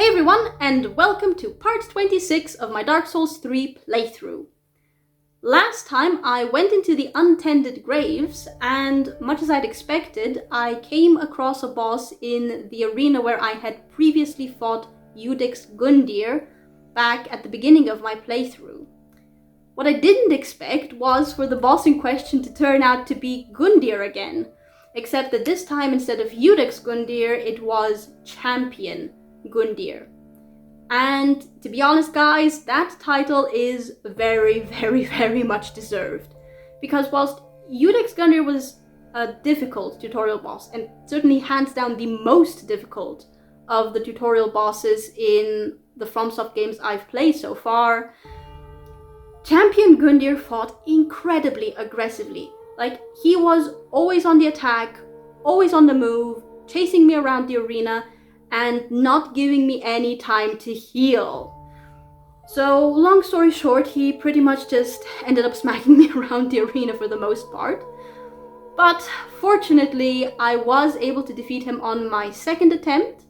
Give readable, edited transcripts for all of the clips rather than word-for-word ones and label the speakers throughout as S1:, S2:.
S1: Hey everyone, and welcome to part 26 of my Dark Souls 3 playthrough. Last time I went into the untended graves, and much as I'd expected, I came across a boss in the arena where I had previously fought Iudex Gundyr back at the beginning of my playthrough. What I didn't expect was for the boss in question to turn out to be Gundyr again, except that this time instead of Iudex Gundyr, it was Champion Gundyr. And to be honest guys, that title is very much deserved. Because whilst Iudex Gundyr was a difficult tutorial boss, and certainly hands down the most difficult of the tutorial bosses in the FromSoft games I've played so far, Champion Gundyr fought incredibly aggressively. Like, he was always on the attack, always on the move, chasing me around the arena, and not giving me any time to heal. So, long story short, he pretty much just ended up smacking me around the arena for the most part. But fortunately, I was able to defeat him on my second attempt,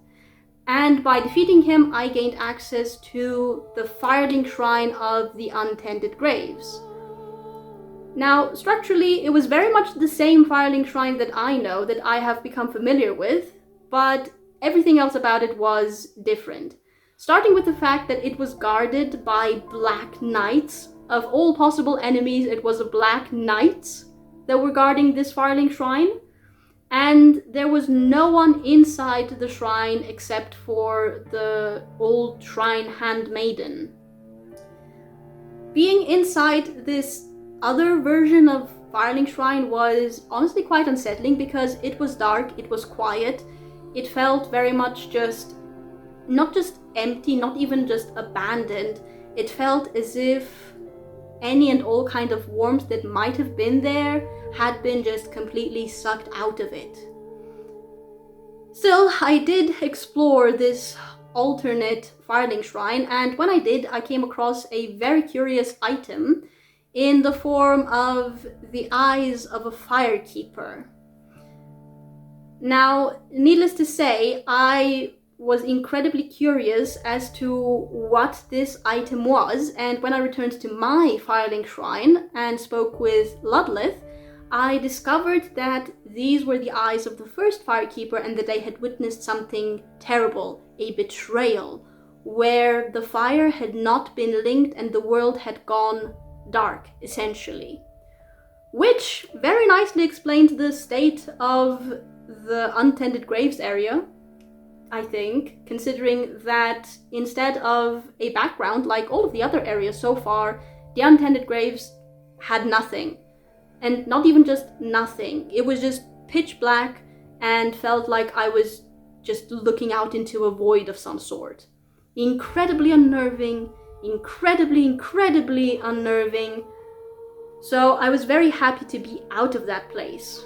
S1: and by defeating him, I gained access to the Firelink Shrine of the Untended Graves. Now, structurally, it was very much the same Firelink Shrine that I know, that I have become familiar with, but everything else about it was different. Starting with the fact that it was guarded by Black Knights. Of all possible enemies, it was the Black Knights that were guarding this Firelink Shrine. And there was no one inside the shrine except for the old shrine handmaiden. Being inside this other version of Firelink Shrine was honestly quite unsettling because it was dark, it was quiet. It felt very much just, not just empty, not even just abandoned. It felt as if any and all kind of warmth that might have been there had been just completely sucked out of it. Still, I did explore this alternate Firelink Shrine, and when I did, I came across a very curious item in the form of the eyes of a firekeeper. Now, needless to say, I was incredibly curious as to what this item was, and when I returned to my Firelink Shrine and spoke with Ludlith, I discovered that these were the eyes of the first Firekeeper and that they had witnessed something terrible, a betrayal, where the fire had not been linked and the world had gone dark, essentially. Which very nicely explained the state of the Untended Graves area, I think, considering that instead of a background like all of the other areas so far, the Untended Graves had nothing. And not even just nothing. It was just pitch black and felt like I was just looking out into a void of some sort. Incredibly unnerving, incredibly unnerving. So I was very happy to be out of that place.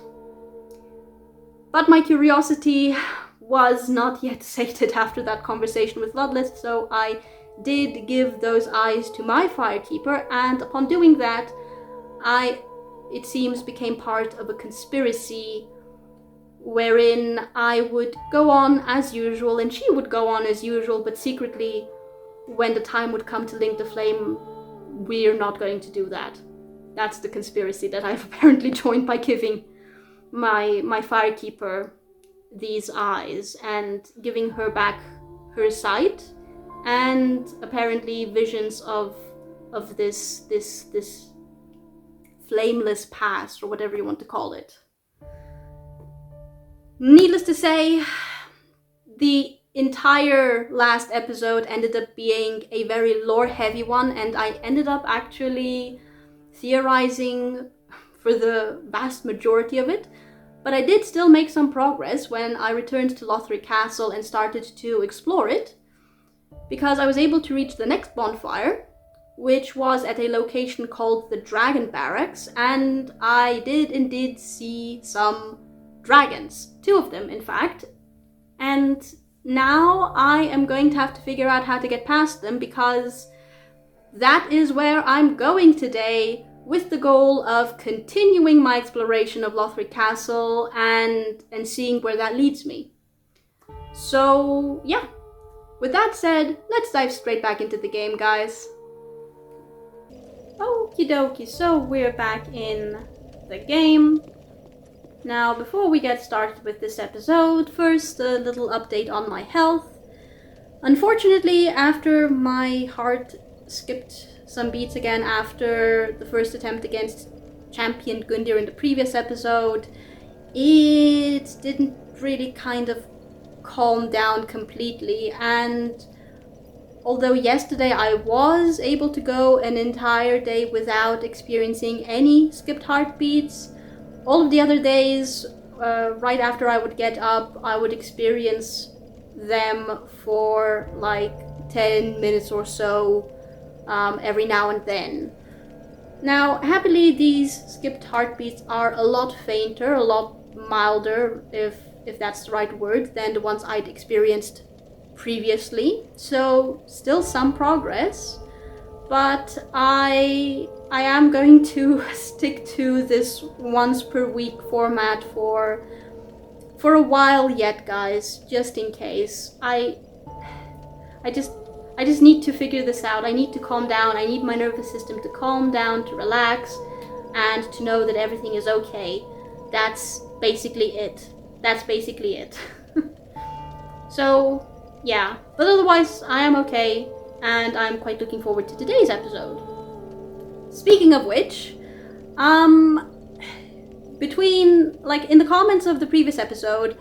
S1: But my curiosity was not yet sated after that conversation with Ludlith, so I did give those eyes to my Firekeeper, and upon doing that, it seems, became part of a conspiracy wherein I would go on as usual, and she would go on as usual, but secretly, when the time would come to link the flame, we're not going to do that. That's the conspiracy that I've apparently joined by giving my Firekeeper these eyes and giving her back her sight and apparently visions of this flameless past, or whatever you want to call it. Needless to say, the entire last episode ended up being a very lore-heavy one, and I ended up actually theorizing for the vast majority of it, but I did still make some progress when I returned to Lothric Castle and started to explore it, because I was able to reach the next bonfire, which was at a location called the Dragon Barracks, and I did indeed see some dragons. 2 of them, in fact. And now I am going to have to figure out how to get past them, because that is where I'm going today, with the goal of continuing my exploration of Lothric Castle and seeing where that leads me. So, yeah. with that said, let's dive straight back into the game, guys. Okie dokie, so we're back in the game. Now, before we get started with this episode, first a little update on my health. Unfortunately, after my heart skipped some beats again after the first attempt against Champion Gundyr in the previous episode, it didn't really kind of calm down completely, and although yesterday I was able to go an entire day without experiencing any skipped heartbeats, all of the other days, right after I would get up, I would experience them for like 10 minutes or so every now and then. Now, happily, these skipped heartbeats are a lot fainter, a lot milder, if that's the right word, than the ones I'd experienced previously. So, still some progress, but I am going to stick to this once per week format for a while yet, guys, just in case. I just need to figure this out. I need to calm down. I need my nervous system to calm down, to relax, and to know that everything is okay. That's basically it. So, yeah. But otherwise, I am okay, and I'm quite looking forward to today's episode. Speaking of which, in the comments of the previous episode,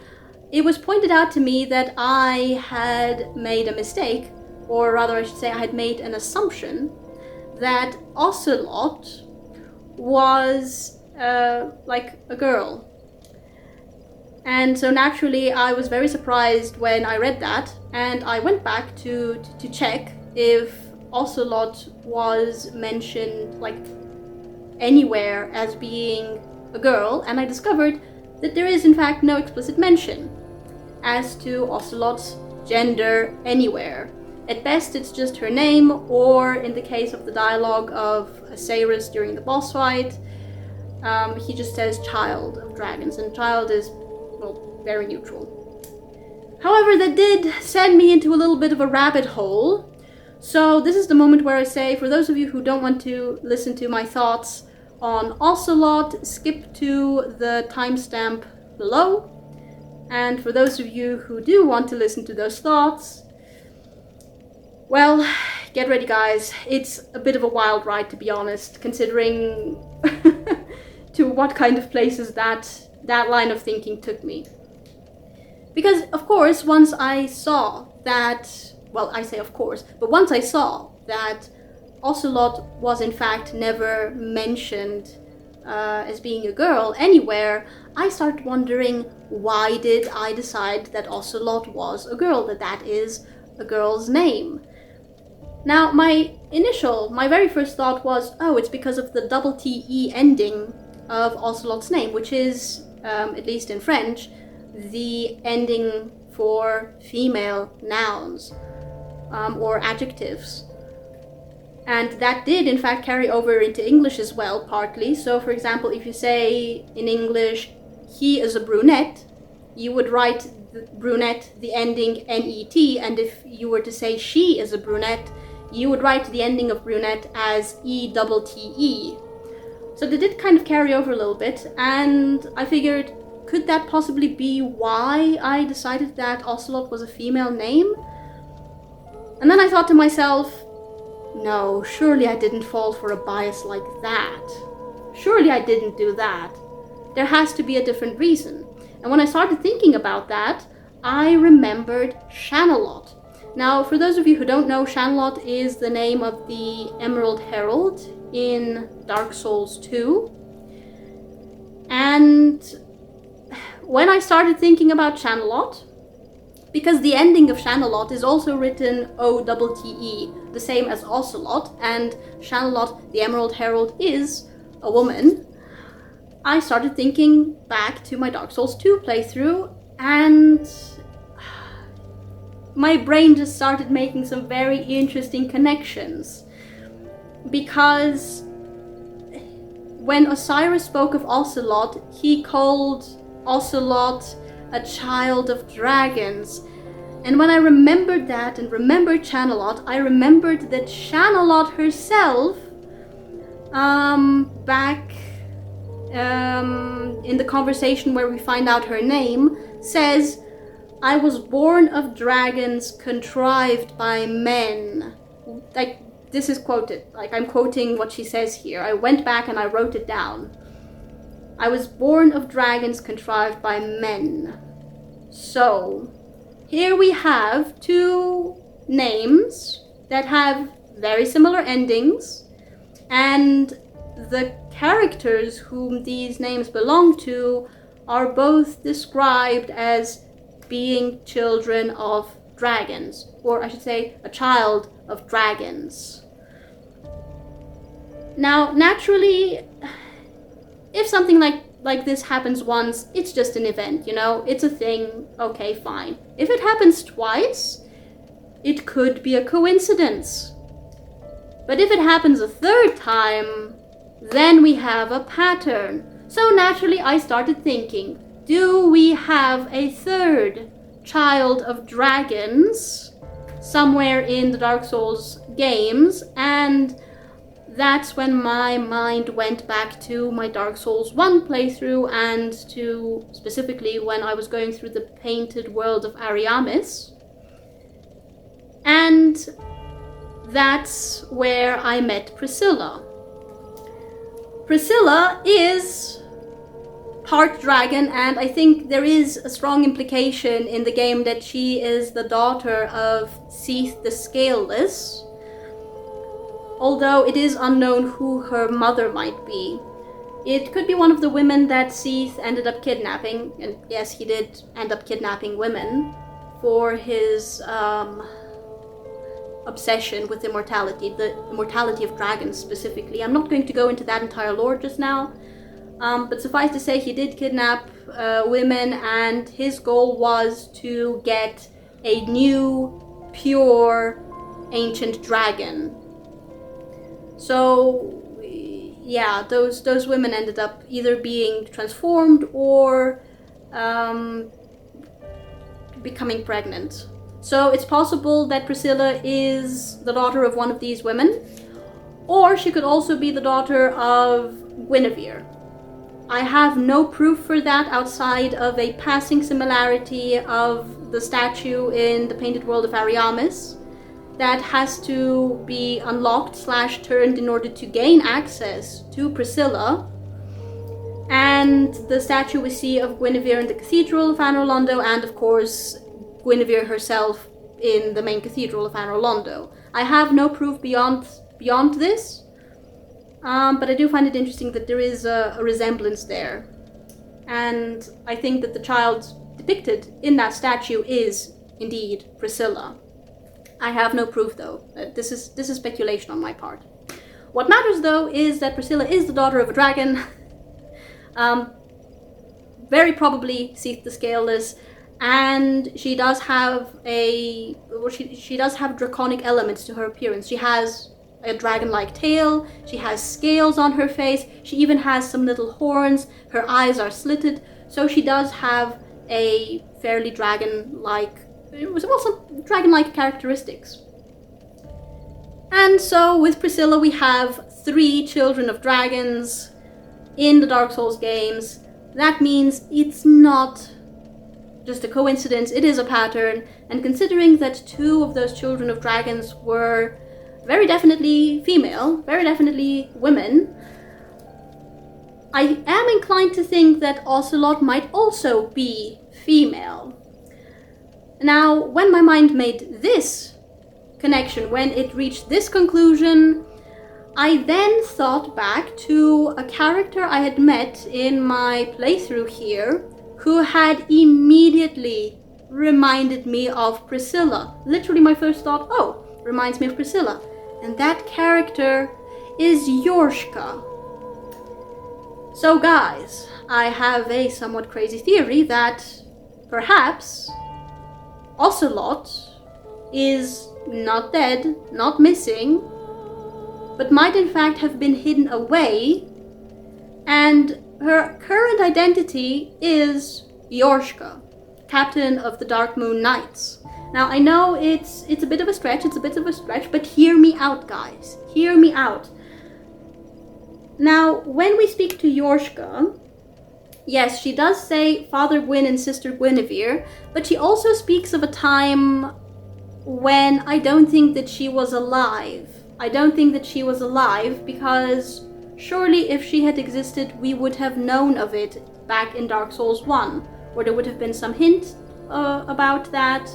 S1: it was pointed out to me that I had made a mistake, or rather I should say I had made an assumption that Ocelot was like a girl. And so naturally I was very surprised when I read that, and I went back to check if Ocelot was mentioned like anywhere as being a girl, and I discovered that there is in fact no explicit mention as to Ocelot's gender anywhere. At best, it's just her name, or in the case of the dialogue of Acerus during the boss fight, he just says child of dragons, and child is, well, very neutral. However, that did send me into a little bit of a rabbit hole, so this is the moment where I say, for those of you who don't want to listen to my thoughts on Ocelot, skip to the timestamp below, and for those of you who do want to listen to those thoughts, well, get ready, guys. It's a bit of a wild ride, to be honest, considering to what kind of places that line of thinking took me. Because, of course, once I saw that, well, I say of course, but once I saw that Ocelot was in fact never mentioned as being a girl anywhere, I started wondering, why did I decide that Ocelot was a girl, that is a girl's name? Now, my very first thought was, oh, it's because of the double T-E ending of Ocelot's name, which is, at least in French, the ending for female nouns, or adjectives. And that did, in fact, carry over into English as well, partly. So, for example, if you say in English, he is a brunette, you would write brunette, the ending N-E-T, and if you were to say she is a brunette, you would write the ending of brunette as E-double-T-E. So they did kind of carry over a little bit, and I figured, could that possibly be why I decided that Ocelot was a female name? And then I thought to myself, no, surely I didn't fall for a bias like that. Surely I didn't do that. There has to be a different reason. And when I started thinking about that, I remembered Shanalot. Now, for those of you who don't know, Shanalot is the name of the Emerald Herald in Dark Souls 2. And when I started thinking about Shanalot, because the ending of Shanalot is also written O-double-T-E, the same as Ocelot, and Shanalot, the Emerald Herald, is a woman, I started thinking back to my Dark Souls 2 playthrough, and my brain just started making some very interesting connections. Because when Osiris spoke of Ocelot, he called Ocelot a child of dragons. And when I remembered that and remembered Chanalot, I remembered that Chanalot herself, back in the conversation where we find out her name, says, "I was born of dragons contrived by men." Like, this is quoted. Like, I'm quoting what she says here. I went back and I wrote it down. "I was born of dragons contrived by men." So, here we have two names that have very similar endings, and the characters whom these names belong to are both described as being children of dragons, or I should say, a child of dragons. Now, naturally, if something like this happens once, it's just an event, you know? It's a thing, okay, fine. If it happens twice, it could be a coincidence. But if it happens a third time, then we have a pattern. So naturally, I started thinking, do we have a third child of dragons somewhere in the Dark Souls games? And that's when my mind went back to my Dark Souls 1 playthrough, and to specifically when I was going through the Painted World of Ariamis. And that's where I met Priscilla. Priscilla is part dragon, and I think there is a strong implication in the game that she is the daughter of Seath the Scaleless, although it is unknown who her mother might be. It could be one of the women that Seath ended up kidnapping, and yes, he did end up kidnapping women for his obsession with immortality, the immortality of dragons specifically. I'm not going to go into that entire lore just now, but suffice to say, he did kidnap women, and his goal was to get a new, pure, ancient dragon. So, yeah, those women ended up either being transformed or becoming pregnant. So it's possible that Priscilla is the daughter of one of these women, or she could also be the daughter of Guinevere. I have no proof for that outside of a passing similarity of the statue in the Painted World of Ariamis that has to be unlocked / turned in order to gain access to Priscilla, and the statue we see of Guinevere in the Cathedral of Anor Londo, and of course Guinevere herself in the main Cathedral of Anor Londo. I have no proof beyond this, but I do find it interesting that there is a resemblance there. And I think that the child depicted in that statue is indeed Priscilla. I have no proof though. This is speculation on my part. What matters though is that Priscilla is the daughter of a dragon. Very probably Seath the Scaleless, and she does have she does have draconic elements to her appearance. She has a dragon-like tail, she has scales on her face, she even has some little horns, her eyes are slitted, so she does have a fairly dragon-like, some dragon-like characteristics. And so with Priscilla we have 3 children of dragons in the Dark Souls games. That means it's not just a coincidence, it is a pattern, and considering that 2 of those children of dragons were very definitely female, very definitely women, I am inclined to think that Ocelot might also be female. Now, when my mind made this connection, when it reached this conclusion, I then thought back to a character I had met in my playthrough here, who had immediately reminded me of Priscilla. Literally my first thought, oh, reminds me of Priscilla. And that character is Yorshka. So guys, I have a somewhat crazy theory that perhaps Ocelot is not dead, not missing, but might in fact have been hidden away, and her current identity is Yorshka, captain of the Dark Moon Knights. Now, I know it's a bit of a stretch, but hear me out, guys. Hear me out. Now, when we speak to Yorshka, yes, she does say Father Gwyn and Sister Guinevere, but she also speaks of a time when I don't think that she was alive. I don't think that she was alive because surely if she had existed, we would have known of it back in Dark Souls 1, or there would have been some hint about that,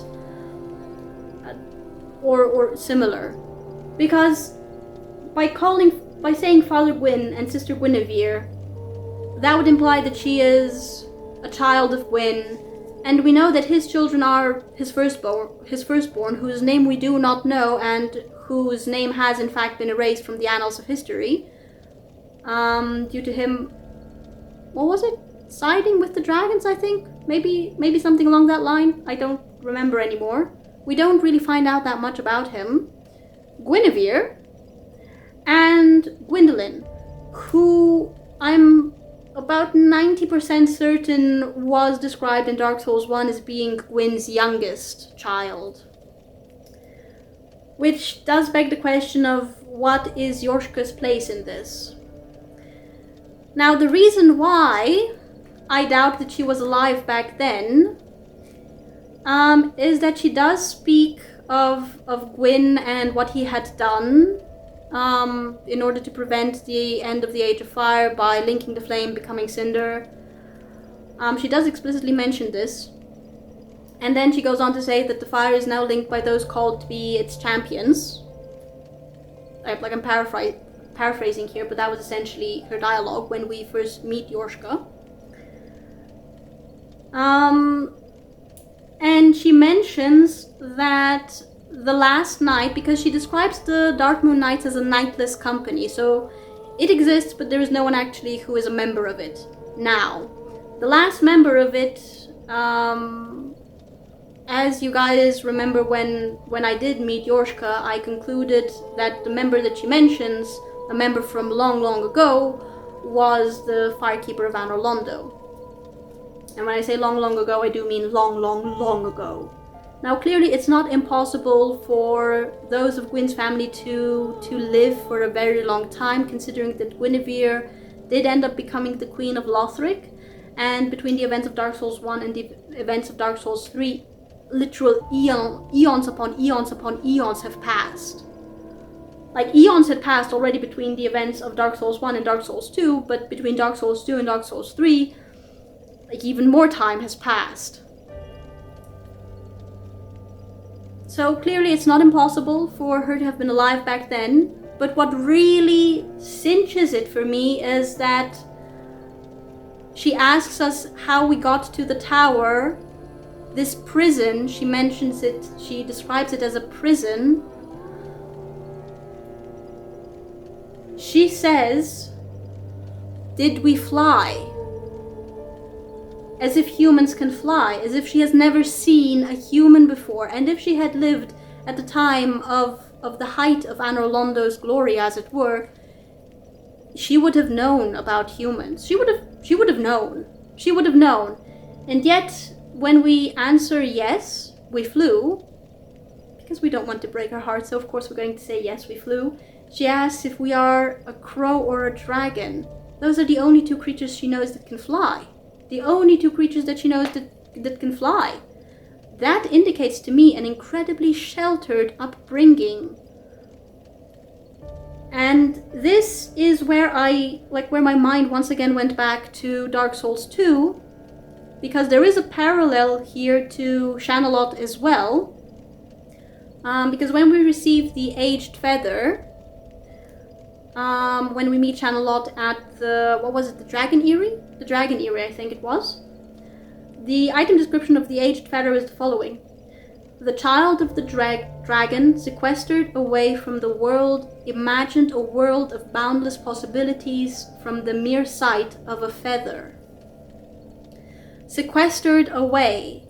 S1: or similar. Because by saying Father Gwyn and Sister Guinevere, that would imply that she is a child of Gwyn, and we know that his children are his firstborn, whose name we do not know, and whose name has in fact been erased from the annals of history, due to him, what was it? Siding with the dragons, I think? Maybe something along that line? I don't remember anymore. We don't really find out that much about him. Guinevere and Gwendolyn, who I'm about 90% certain was described in Dark Souls 1 as being Gwyn's youngest child. Which does beg the question of what is Yorshka's place in this? Now, the reason why I doubt that she was alive back then is that she does speak of Gwyn and what he had done in order to prevent the end of the Age of Fire by linking the flame becoming cinder. She does explicitly mention this. And then she goes on to say that the fire is now linked by those called to be its champions. I'm paraphrasing here, but that was essentially her dialogue when we first meet Yorshka. And she mentions that the last night, because she describes the Dark Moon Knights as a nightless company, so it exists, but there is no one actually who is a member of it now. The last member of it, as you guys remember when I did meet Yorshka, I concluded that the member that she mentions, a member from long, long ago, was the Firekeeper of Anor Londo. And when I say long, long ago, I do mean long, long, long ago. Now, clearly, it's not impossible for those of Gwyn's family to live for a very long time, considering that Guinevere did end up becoming the Queen of Lothric, and between the events of Dark Souls 1 and the events of Dark Souls 3, literal eons upon eons upon eons have passed. Like, eons had passed already between the events of Dark Souls 1 and Dark Souls 2, but between Dark Souls 2 and Dark Souls 3, like, even more time has passed. So clearly it's not impossible for her to have been alive back then, but what really cinches it for me is that she asks us how we got to the tower, this prison. She mentions it, she describes it as a prison. She says, "Did we fly?" As if humans can fly, as if she has never seen a human before, and if she had lived at the time of the height of Anor Londo's glory, as it were, she would have known about humans. She would have known. And yet, when we answer yes, we flew, because we don't want to break her heart, so of course we're going to say yes, we flew. She asks if we are a crow or a dragon. Those are the only two creatures she knows that can fly. The only two creatures that she knows that can fly. That indicates to me an incredibly sheltered upbringing. And this is where where my mind once again went back to Dark Souls 2, because there is a parallel here to Shanalot as well. Because when we receive the Aged Feather, when we meet Shanalot at the Dragon Eyrie? The Dragon Eyrie, I think it was. The item description of the Aged Feather is the following. The child of the dragon, sequestered away from the world, imagined a world of boundless possibilities from the mere sight of a feather. Sequestered away.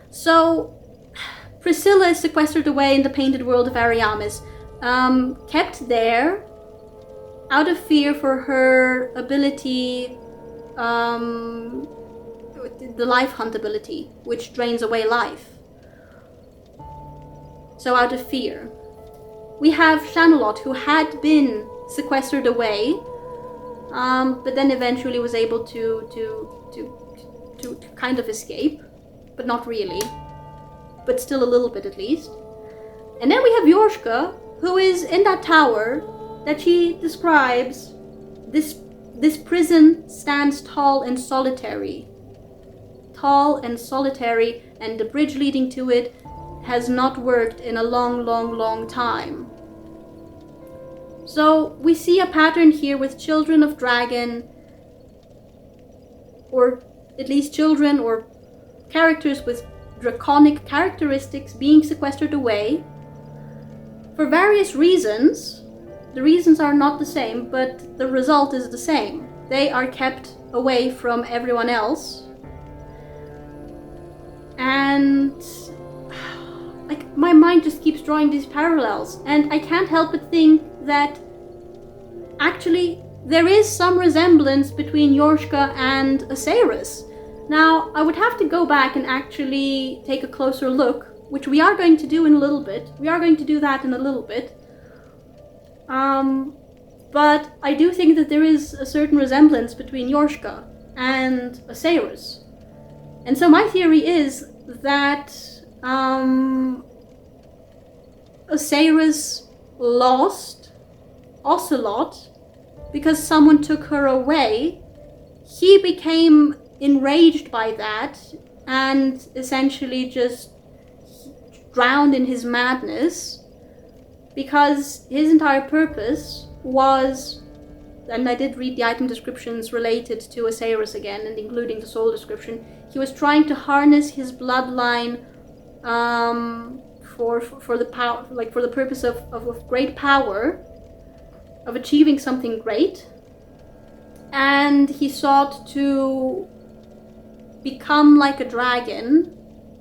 S1: So, Priscilla is sequestered away in the painted world of Ariamis, kept there out of fear for her ability, the life hunt ability, which drains away life. so out of fear. We have Shanalot, who had been sequestered away, but then eventually was able to kind of escape, but not really, but still a little bit at least. And then we have Yorshka, who is in that tower that she describes. This prison stands tall and solitary, and the bridge leading to it has not worked in a long time. So we see a pattern here with children of dragon, or at least children or characters with draconic characteristics being sequestered away for various reasons. The reasons are not the same, but the result is the same. They are kept away from everyone else. And like, my mind just keeps drawing these parallels, and I can't help but think that actually there is some resemblance between Yorshka and Osiris. Now, I would have to go back and actually take a closer look, which we are going to do in a little bit. We are going to do that in a little bit. But I do think that there is a certain resemblance between Yorshka and Osiris. And so my theory is that Osiris lost Ocelot because someone took her away. He became enraged by that and essentially just drowned in his madness, because his entire purpose was, and I did read the item descriptions related to Osiris again, and including the soul description, he was trying to harness his bloodline for the power, like for the purpose of great power, of achieving something great. And he sought to become like a dragon,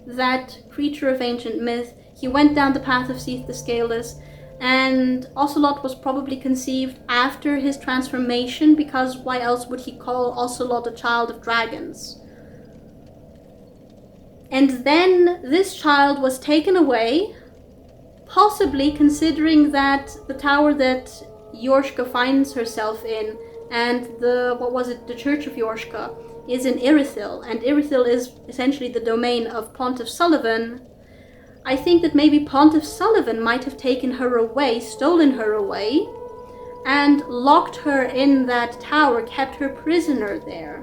S1: that creature of ancient myth. He went down the path of Seath the Scaleless, and Ocelot was probably conceived after his transformation, because why else would he call Ocelot a child of dragons? And then this child was taken away, possibly considering that the tower that Yorshka finds herself in, and the Church of Yorshka, is in Irithyll, and Irithyll is essentially the domain of Pontiff Sullivan. I think that maybe Pontiff Sullivan might have taken her away, stolen her away, and locked her in that tower, kept her prisoner there.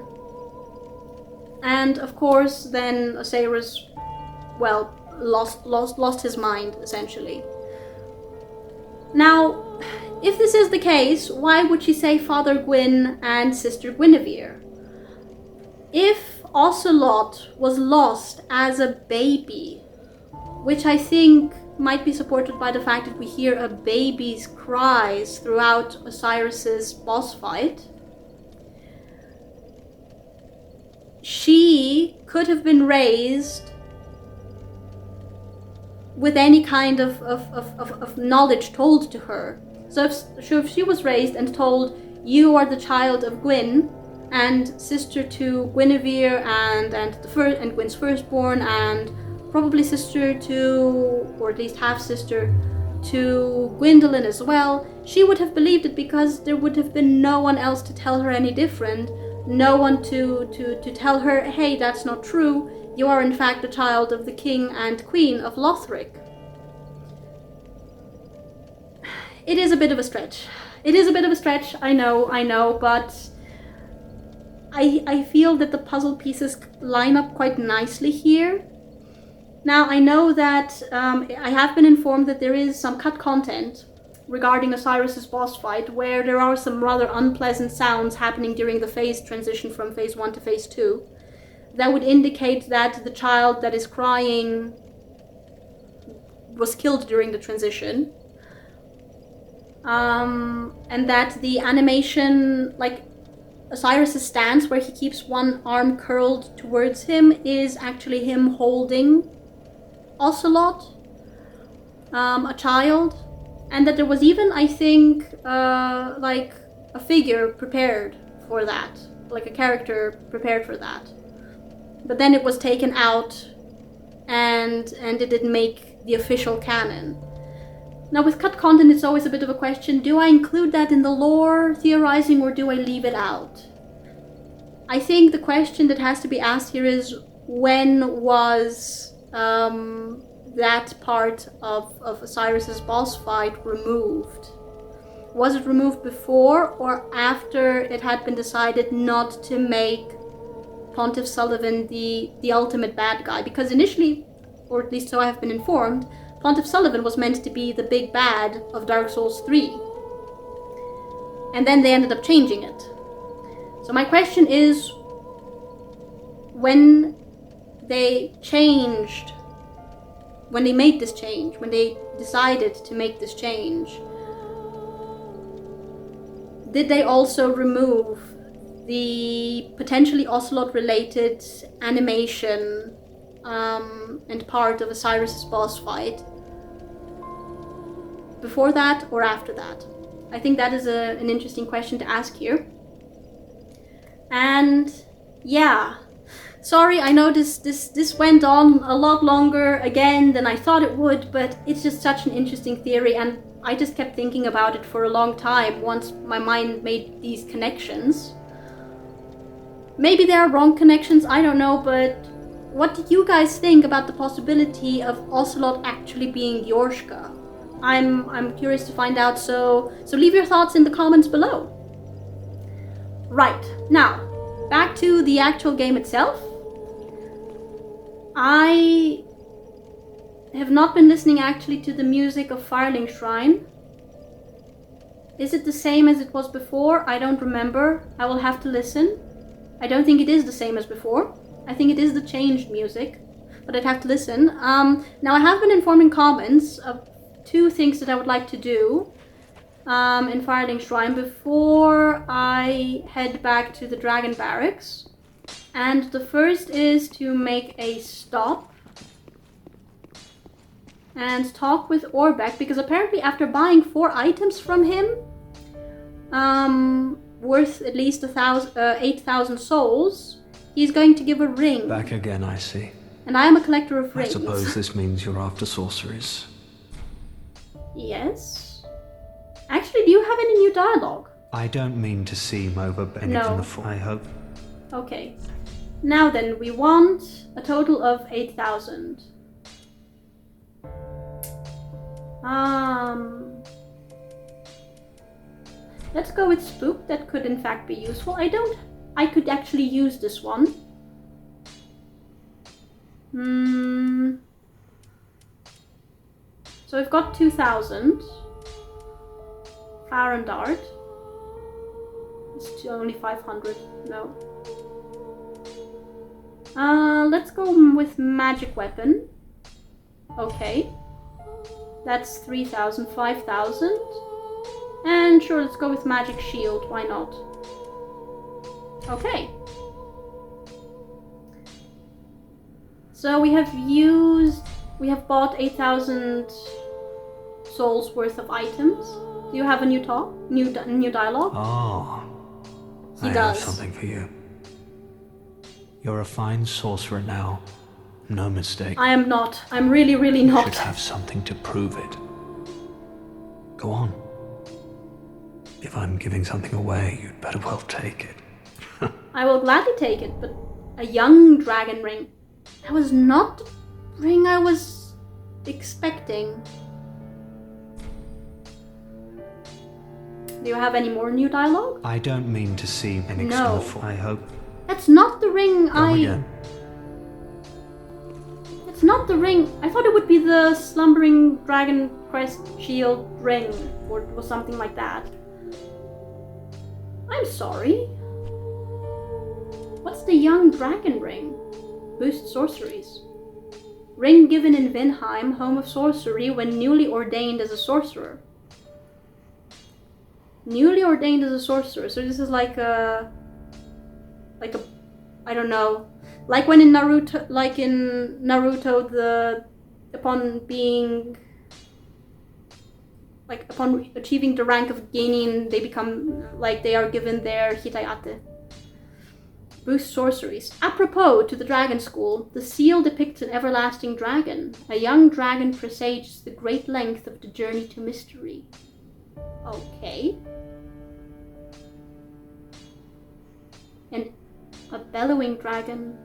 S1: And of course, then Osiris, well, lost his mind, essentially. Now, if this is the case, why would she say Father Gwyn and Sister Guinevere? If Ocelot was lost as a baby, which I think might be supported by the fact that we hear a baby's cries throughout Osiris's boss fight, she could have been raised with any kind of knowledge told to her. So if she was raised and told, you are the child of Gwyn, and sister to Guinevere and Gwyn's firstborn, and probably sister to, or at least half-sister to Gwyndolin as well, she would have believed it, because there would have been no one else to tell her any different, no one to tell her, hey, that's not true, you are in fact the child of the king and queen of Lothric. It is a bit of a stretch. It is a bit of a stretch, I know, but I feel that the puzzle pieces line up quite nicely here. Now, I know that I have been informed that there is some cut content regarding Osiris's boss fight, where there are some rather unpleasant sounds happening during the phase transition from phase 1 to phase 2 that would indicate that the child that is crying was killed during the transition. And that the animation, like Osiris's stance where he keeps one arm curled towards him, is actually him holding Ocelot, a child, and that there was even, I think, like a figure prepared for that, like a character prepared for that. But then it was taken out, and it didn't make the official canon. Now with cut content, it's always a bit of a question. Do I include that in the lore theorizing or do I leave it out? I think the question that has to be asked here is, when was that part of Osiris's boss fight removed? Was it removed before or after it had been decided not to make Pontiff Sullivan the ultimate bad guy? Because initially, or at least so I have been informed, Pontiff Sullivan was meant to be the big bad of Dark Souls 3. And then they ended up changing it. So my question is, when they changed, when they made this change, when they decided to make this change, did they also remove the potentially Ocelot-related animation and part of Osiris's boss fight before that or after that? I think that is an interesting question to ask here. And yeah, sorry, I know this went on a lot longer again than I thought it would, but it's just such an interesting theory, and I just kept thinking about it for a long time once my mind made these connections. Maybe they are wrong connections, I don't know, but what do you guys think about the possibility of Ocelot actually being Yorshka? I'm curious to find out, so leave your thoughts in the comments below. Right, now, back to the actual game itself. I have not been listening actually to the music of Firelink Shrine. Is it the same as it was before? I don't remember. I will have to listen. I don't think it is the same as before. I think it is the changed music, but I'd have to listen. Now I have been informing comments of two things that I would like to do in Firelink Shrine before I head back to the Dragon Barracks. And the first is to make a stop and talk with Orbeck, because apparently after buying 4 items from him, worth at least 8,000 souls, he's going to give a ring.
S2: Back again, I see.
S1: And I am a collector of rings.
S2: I suppose this means you're after sorceries.
S1: Yes. Actually, do you have any new dialogue?
S2: I don't mean to seem overbearing from the floor, I hope.
S1: Okay. Now then, we want a total of 8,000. Let's go with Spook. That could in fact be useful. I could actually use this one. So we've got 2,000. Fire and Dart. It's only 500. No. Let's go with Magic Weapon. Okay. That's 3,000, 5,000. And sure, let's go with Magic Shield. Why not? Okay. So we have bought 8,000 souls worth of items. Do you have a new dialogue?
S2: Oh.
S1: He does.
S2: Have something for you. You're a fine sorcerer now. No mistake.
S1: I am not. I'm really, really not.
S2: You should have something to prove it. Go on. If I'm giving something away, you'd better well take it.
S1: I will gladly take it, but a young dragon ring. That was not the ring I was expecting. Do you have any more new dialogue?
S2: I don't mean to seem inexcusable. I hope.
S1: That's not the ring
S2: Again.
S1: It's not the ring. I thought it would be the Slumbering Dragon Crest Shield ring, or something like that. I'm sorry. What's the Young Dragon Ring? Boost sorceries. Ring given in Vinheim, home of sorcery, when newly ordained as a sorcerer. Newly ordained as a sorcerer. So this is like a I don't know. Like when in Naruto, upon achieving the rank of Genin, they become, like, they are given their Hitayate. Boost sorceries. Apropos to the dragon school, the seal depicts an everlasting dragon. A young dragon presages the great length of the journey to mystery. Okay. And a bellowing dragon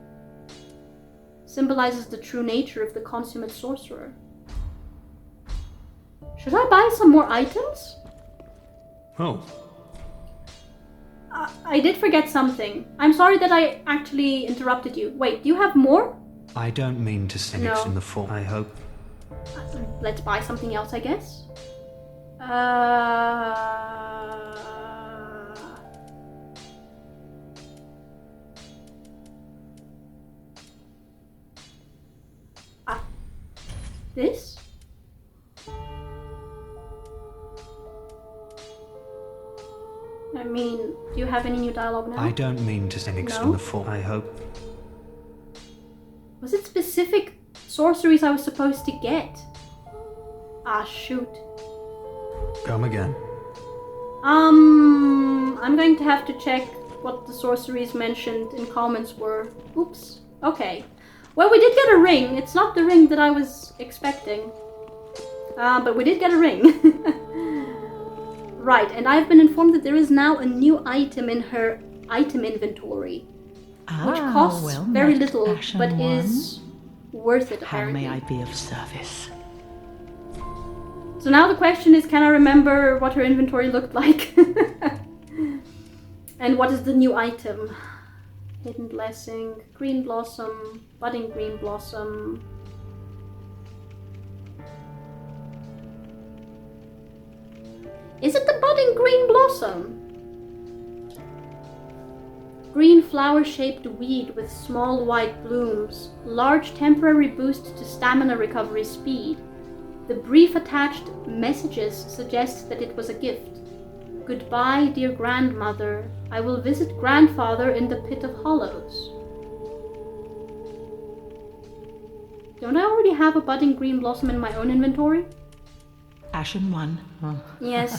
S1: symbolizes the true nature of the consummate sorcerer. Should I buy some more items?
S2: Oh.
S1: I did forget something. I'm sorry that I actually interrupted you. Wait, do you have more?
S2: I don't mean to sing it in the form. I hope.
S1: Let's buy something else, I guess. This? I mean, do you have any new dialogue now?
S2: I don't mean to sing in the form. I hope.
S1: Was it specific sorceries I was supposed to get? Ah, shoot.
S2: Come again.
S1: I'm going to have to check what the sorceries mentioned in comments were. Oops. Okay. Well, we did get a ring. It's not the ring that I was expecting. But we did get a ring. Right, and I've been informed that there is now a new item in her item inventory. Which costs very little, but is worth it, apparently.
S3: How may I be of service?
S1: So now the question is, can I remember what her inventory looked like? And what is the new item? Hidden Blessing, Green Blossom, Budding Green Blossom. Is it the Budding Green Blossom? Green flower-shaped weed with small white blooms. Large temporary boost to stamina recovery speed. The brief attached messages suggest that it was a gift. Goodbye, dear grandmother. I will visit grandfather in the Pit of Hollows. Don't I already have a Budding Green Blossom in my own inventory?
S3: Ashen one. Oh.
S1: Yes.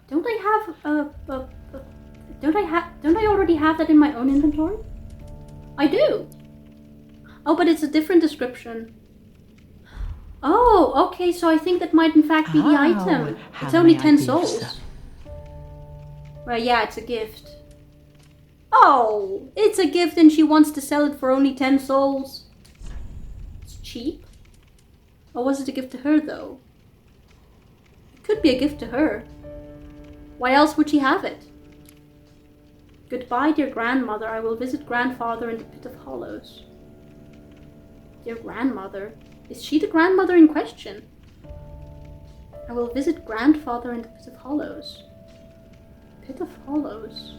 S1: Don't I have don't I already have that in my own inventory? I do. Oh, but it's a different description. Oh, okay, so I think that might in fact be the item. It's only 10 souls. Well, yeah, it's a gift. Oh, it's a gift and she wants to sell it for only 10 souls. It's cheap. Or was it a gift to her, though? It could be a gift to her. Why else would she have it? Goodbye, dear grandmother. I will visit grandfather in the Pit of Hollows. Dear grandmother? Is she the grandmother in question? I will visit grandfather in the Pit of Hollows. Pit of Hollows.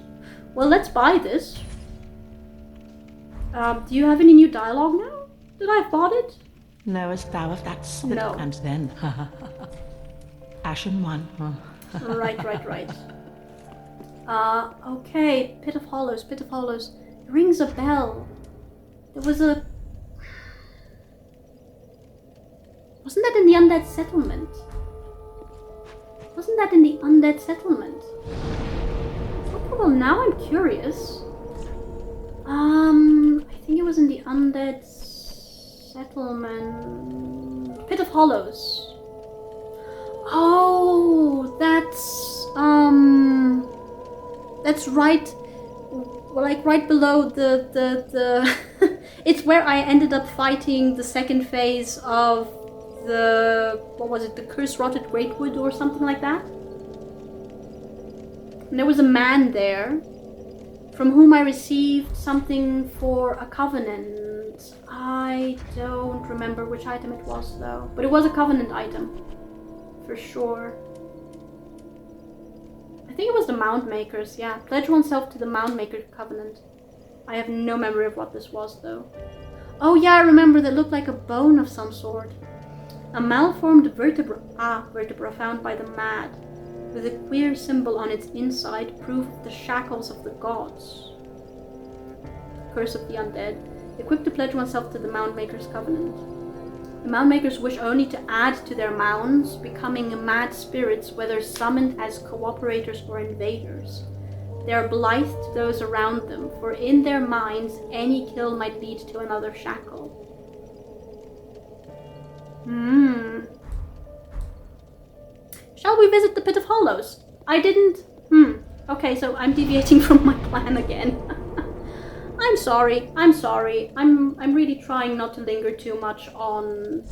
S1: Well, let's buy this. Do you have any new dialogue now? Did I have bought it?
S3: Knowest thou of that slip?
S1: No.
S3: And then, Ashen one.
S1: Right. Okay. Pit of Hollows. It rings a bell. There was a... Wasn't that in the undead settlement? Okay, well now I'm curious. I think it was in the undead settlement. Pit of Hollows. Oh, that's right. Like right below the it's where I ended up fighting the second phase of the, what was it, the Curse-Rotted Greatwood or something like that? And there was a man there from whom I received something for a covenant. I don't remember which item it was though, but it was a covenant item for sure. I think it was the Mound Makers, yeah. Pledge oneself to the Mound Maker covenant. I have no memory of what this was though. Oh yeah, I remember, that looked like a bone of some sort. A malformed vertebra found by the mad, with a queer symbol on its inside, proof of the shackles of the gods. Curse of the Undead. Equipped to pledge oneself to the Mound Maker's covenant. The Mound Makers wish only to add to their mounds, becoming mad spirits, whether summoned as cooperators or invaders. They are blithe to those around them, for in their minds any kill might lead to another shackle. Shall we visit the Pit of Hollows? I didn't... Okay, so I'm deviating from my plan again. I'm sorry. I'm really trying not to linger too much on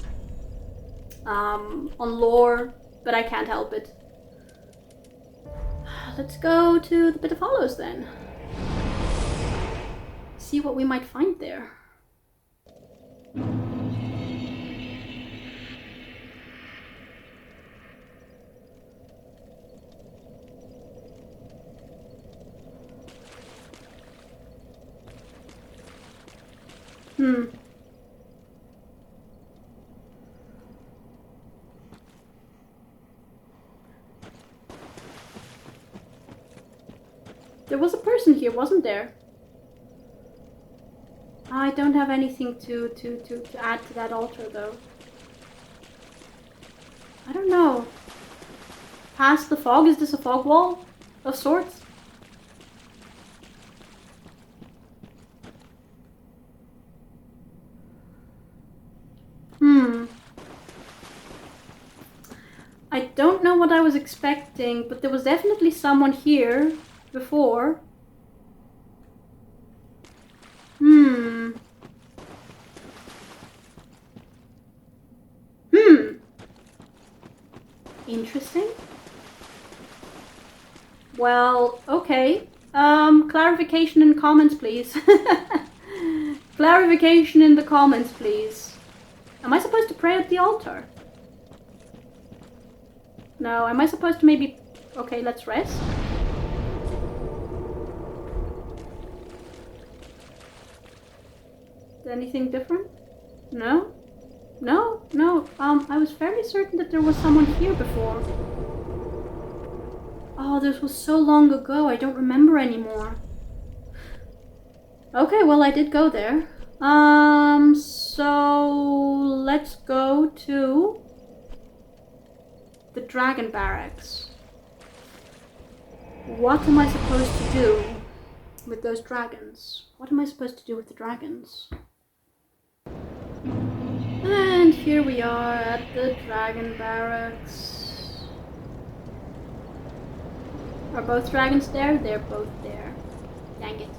S1: lore, but I can't help it. Let's go to the Pit of Hollows then. See what we might find there. There was a person here, wasn't there? I don't have anything to add to that altar, though. I don't know. Past the fog? Is this a fog wall of sorts? I don't know what I was expecting, but there was definitely someone here before. Interesting. Well, okay. Clarification in comments, please. Clarification in the comments, please. Am I supposed to pray at the altar? No, am I supposed to maybe... Okay, let's rest. Anything different? No? No. I was fairly certain that there was someone here before. Oh, this was so long ago, I don't remember anymore. Okay, well, I did go there. So let's go to the Dragon Barracks. What am I supposed to do with those dragons? What am I supposed to do with the dragons? And here we are at the Dragon Barracks. Are both dragons there? They're both there. Dang it.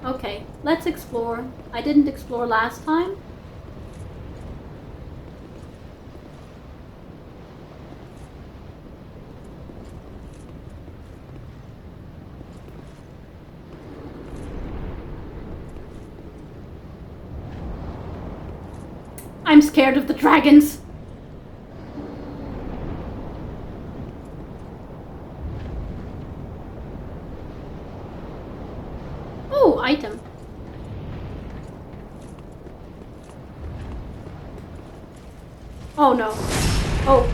S1: Okay, let's explore. I didn't explore last time. I'm scared of the dragons. Oh, item. Oh no. Oh.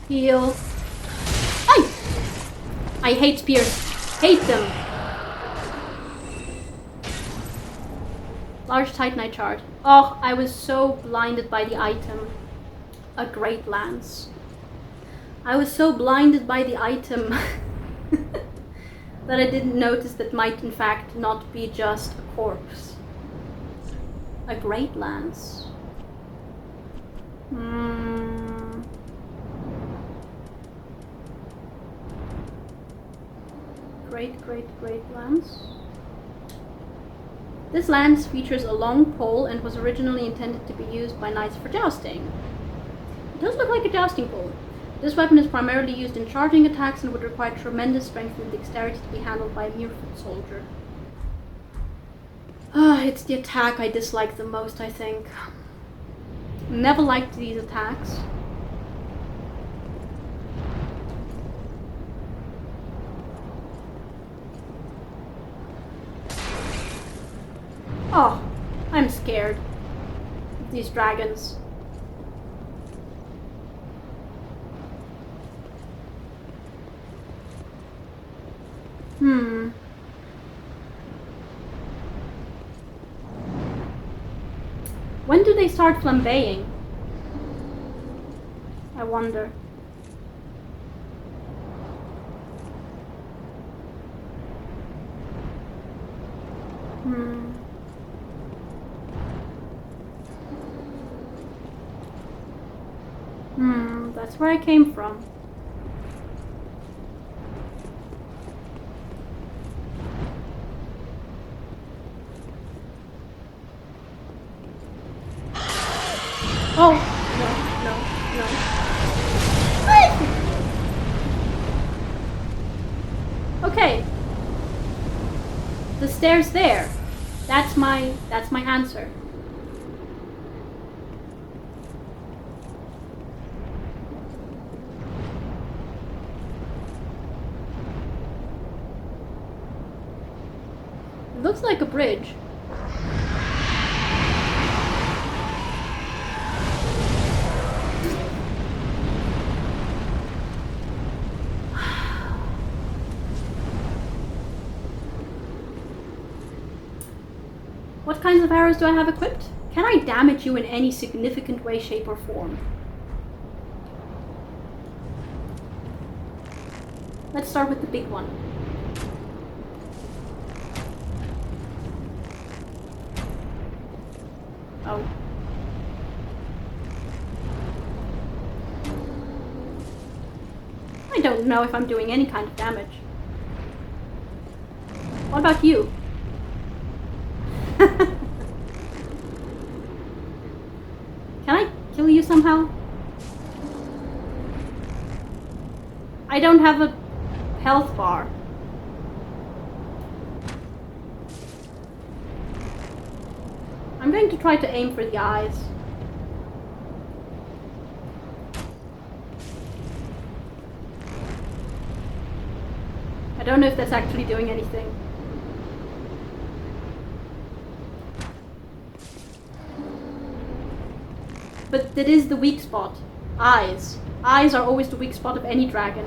S1: Heal. I hate spears. Hate them. Large Titanite shard. Oh, I was so blinded by the item. A great lance. I was so blinded by the item that I didn't notice that might in fact not be just a corpse. A great lance. Great lance. This lance features a long pole and was originally intended to be used by knights for jousting. It does look like a jousting pole. This weapon is primarily used in charging attacks and would require tremendous strength and dexterity to be handled by a mere foot soldier. It's the attack I dislike the most, I think. Never liked these attacks. Oh, I'm scared. These dragons. When do they start flambeing? I wonder. That's where I came from. Oh, no. Okay. The stairs there. That's my answer. It looks like a bridge. What kinds of arrows do I have equipped? Can I damage you in any significant way, shape, or form? Let's start with the big one. Oh. I don't know if I'm doing any kind of damage. What about you? Can I kill you somehow? I don't have a health bar. I'm going to try to aim for the eyes. I don't know if that's actually doing anything. But that is the weak spot. Eyes. Eyes are always the weak spot of any dragon.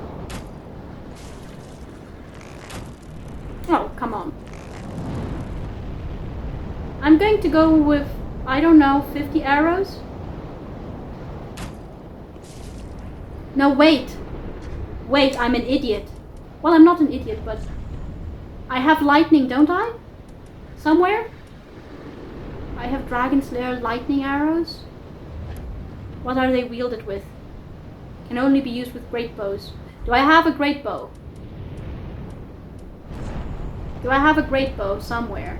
S1: Oh, come on. I'm going to go with, I don't know, 50 arrows? No, wait. Wait, I'm an idiot. Well, I'm not an idiot, but I have lightning, don't I? Somewhere? I have Dragon Slayer lightning arrows. What are they wielded with? Can only be used with great bows. Do I have a great bow? Do I have a great bow somewhere?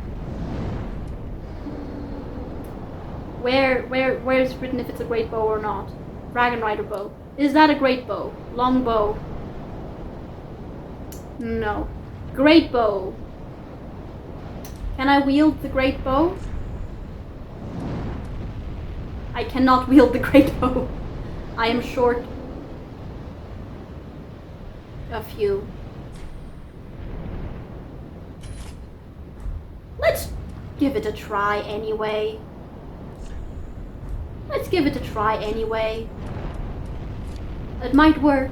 S1: Where is written if it's a great bow or not? Dragon Rider bow. Is that a great bow? Long bow. No. Great bow. Can I wield the great bow? I cannot wield the great bow. I am short a few. Let's give it a try anyway. Let's give it a try anyway. It might work.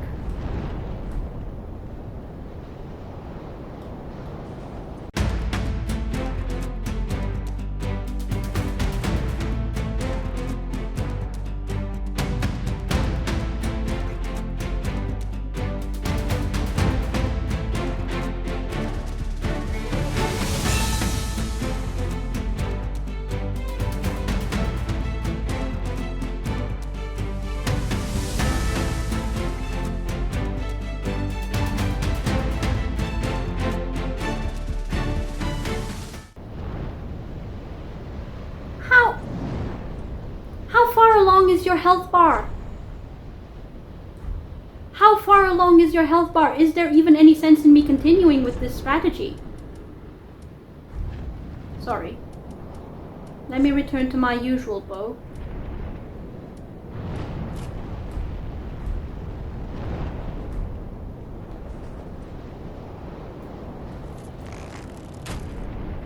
S1: Is your health bar? How far along is your health bar? Is there even any sense in me continuing with this strategy? Sorry. Let me return to my usual bow.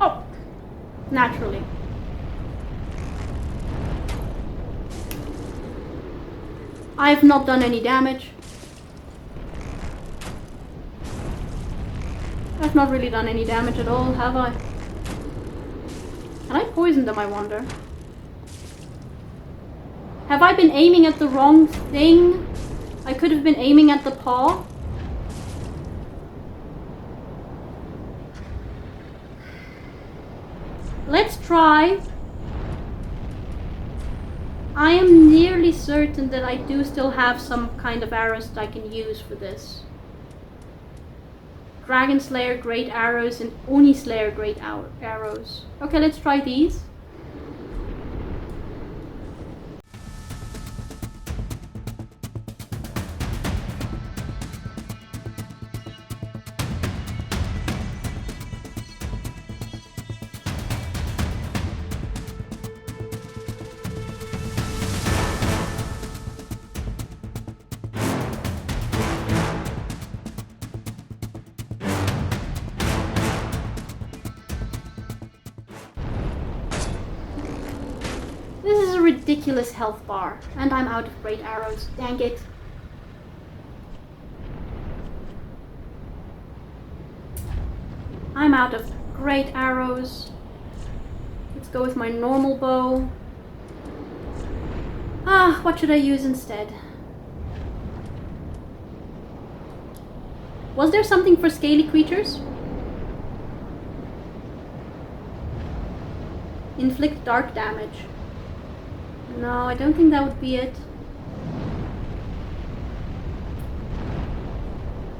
S1: Oh! Naturally. I've not done any damage. I've not really done any damage at all, have I? Can I poison them, I wonder? Have I been aiming at the wrong thing? I could have been aiming at the paw. Let's try. I am nearly certain that I do still have some kind of arrows that I can use for this. Dragon Slayer great arrows and Oni Slayer great arrows. Okay, let's try these. This is a ridiculous health bar, and I'm out of great arrows. Dang it. I'm out of great arrows. Let's go with my normal bow. Ah, what should I use instead? Was there something for scaly creatures? Inflict dark damage. No, I don't think that would be it.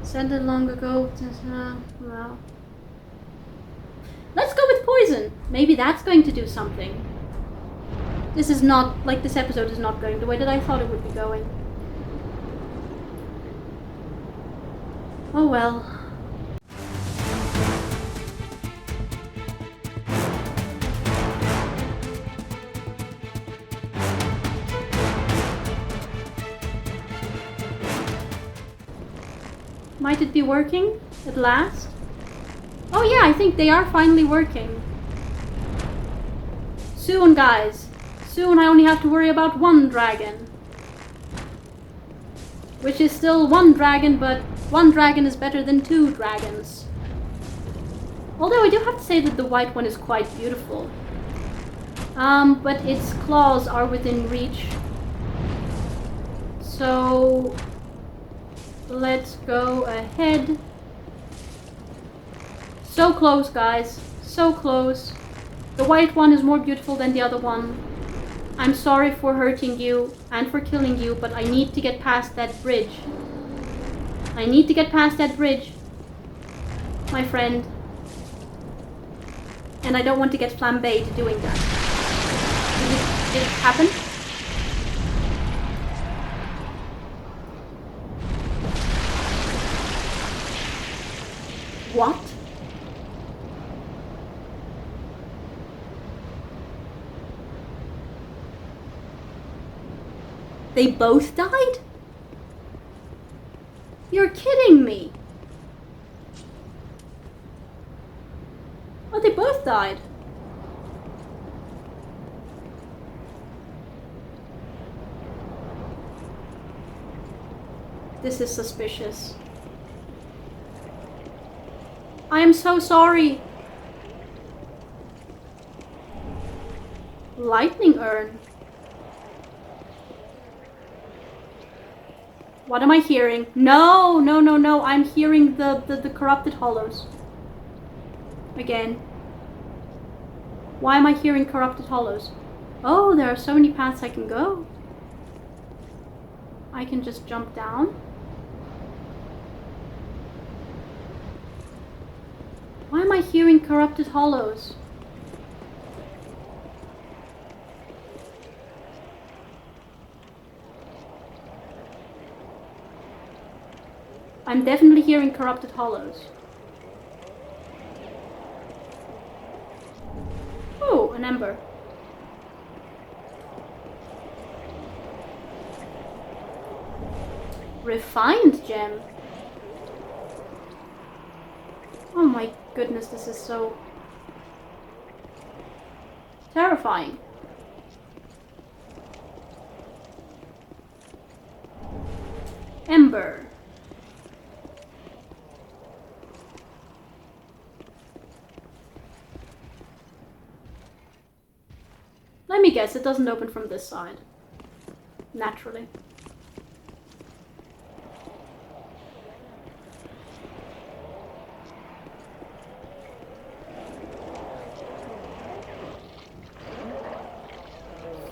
S1: Said it long ago. Well. Let's go with poison. Maybe that's going to do something. This is not, like, this episode is not going the way that I thought it would be going. Oh well. Might it be working at last? Oh yeah, I think they are finally working. Soon, guys. Soon I only have to worry about one dragon. Which is still one dragon, but one dragon is better than two dragons. Although I do have to say that the white one is quite beautiful. But its claws are within reach. So let's go ahead. So close, guys. So close. The white one is more beautiful than the other one. I'm sorry for hurting you and for killing you, but I need to get past that bridge. I need to get past that bridge, my friend. And I don't want to get flambéed doing that. Did it happen? What? They both died? You're kidding me. Oh, they both died. This is suspicious. I am so sorry. Lightning urn. What am I hearing? No, no, no, no. I'm hearing the corrupted hollows. Again. Why am I hearing corrupted hollows? Oh, there are so many paths I can go. I can just jump down. Why am I hearing corrupted hollows? I'm definitely hearing corrupted hollows. Oh, an ember. Refined gem. Oh my goodness, this is so terrifying. Ember. Let me guess, it doesn't open from this side. Naturally.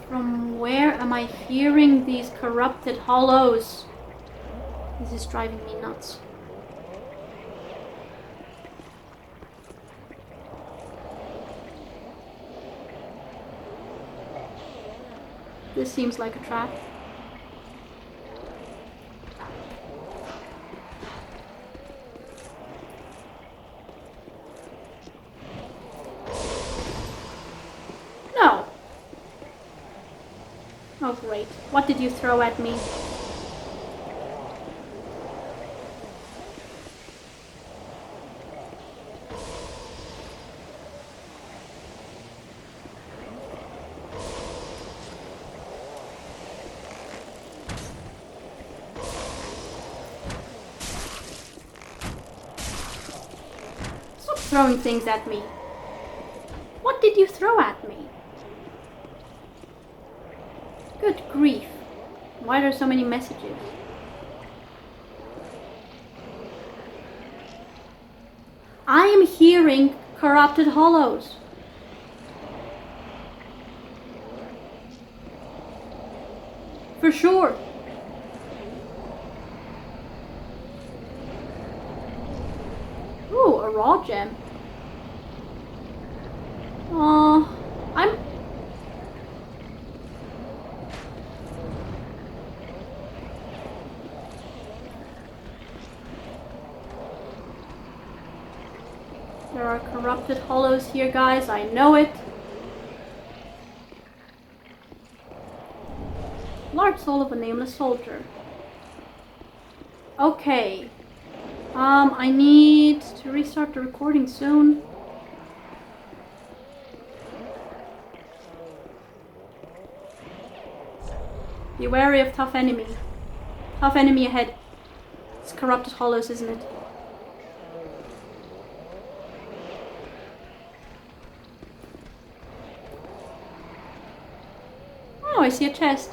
S1: From where am I hearing these corrupted hollows? This is driving me nuts. This seems like a trap. No. Oh great. What did you throw at me? Throwing things at me. What did you throw at me? Good grief. Why are there so many messages? I am hearing corrupted hollows. For sure. Ooh, a raw gem. I'm... There are corrupted hollows here, guys. I know it. Large soul of a nameless soldier. Okay. I need to restart the recording soon. Be wary of tough enemy. Tough enemy ahead. It's corrupted hollows, isn't it? Oh, I see a chest.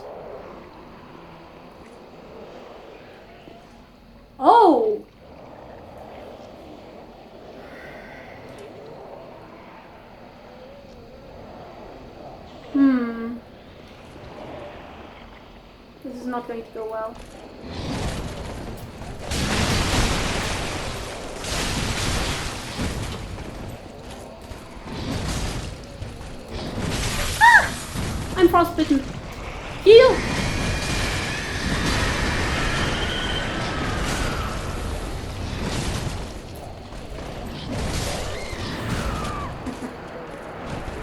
S1: Oh! This is not going to go well. Ah! I'm frostbitten. Heal!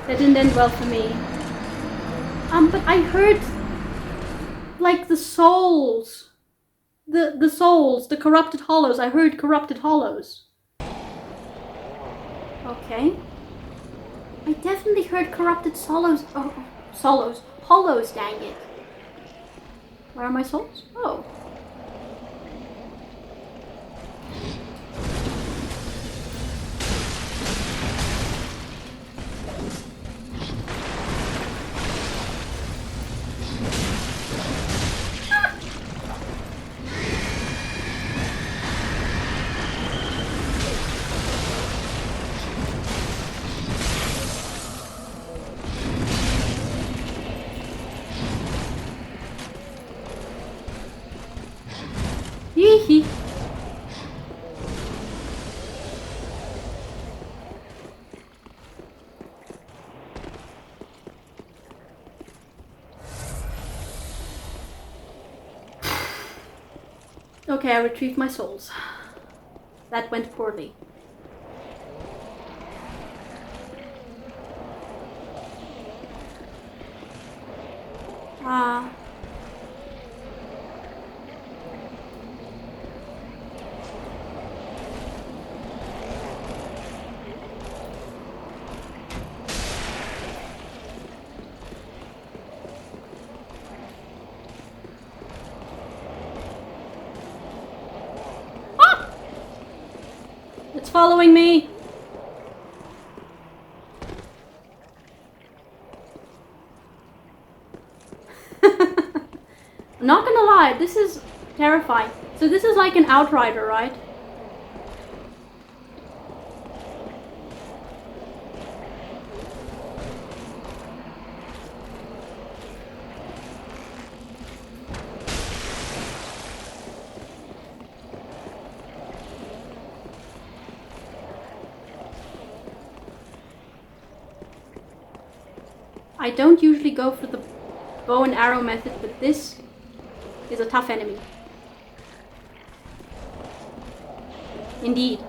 S1: That didn't end well for me. But I heard like the souls. The souls, the corrupted hollows. I heard corrupted hollows. Okay. I definitely heard corrupted hollows. Oh, hollows, dang it. Where are my souls? Oh. Hee. Okay, I retrieved my souls. That went poorly. following me! I'm not gonna lie, this is terrifying. So this is like an outrider, right? I don't usually go for the bow and arrow method, but this is a tough enemy. Indeed.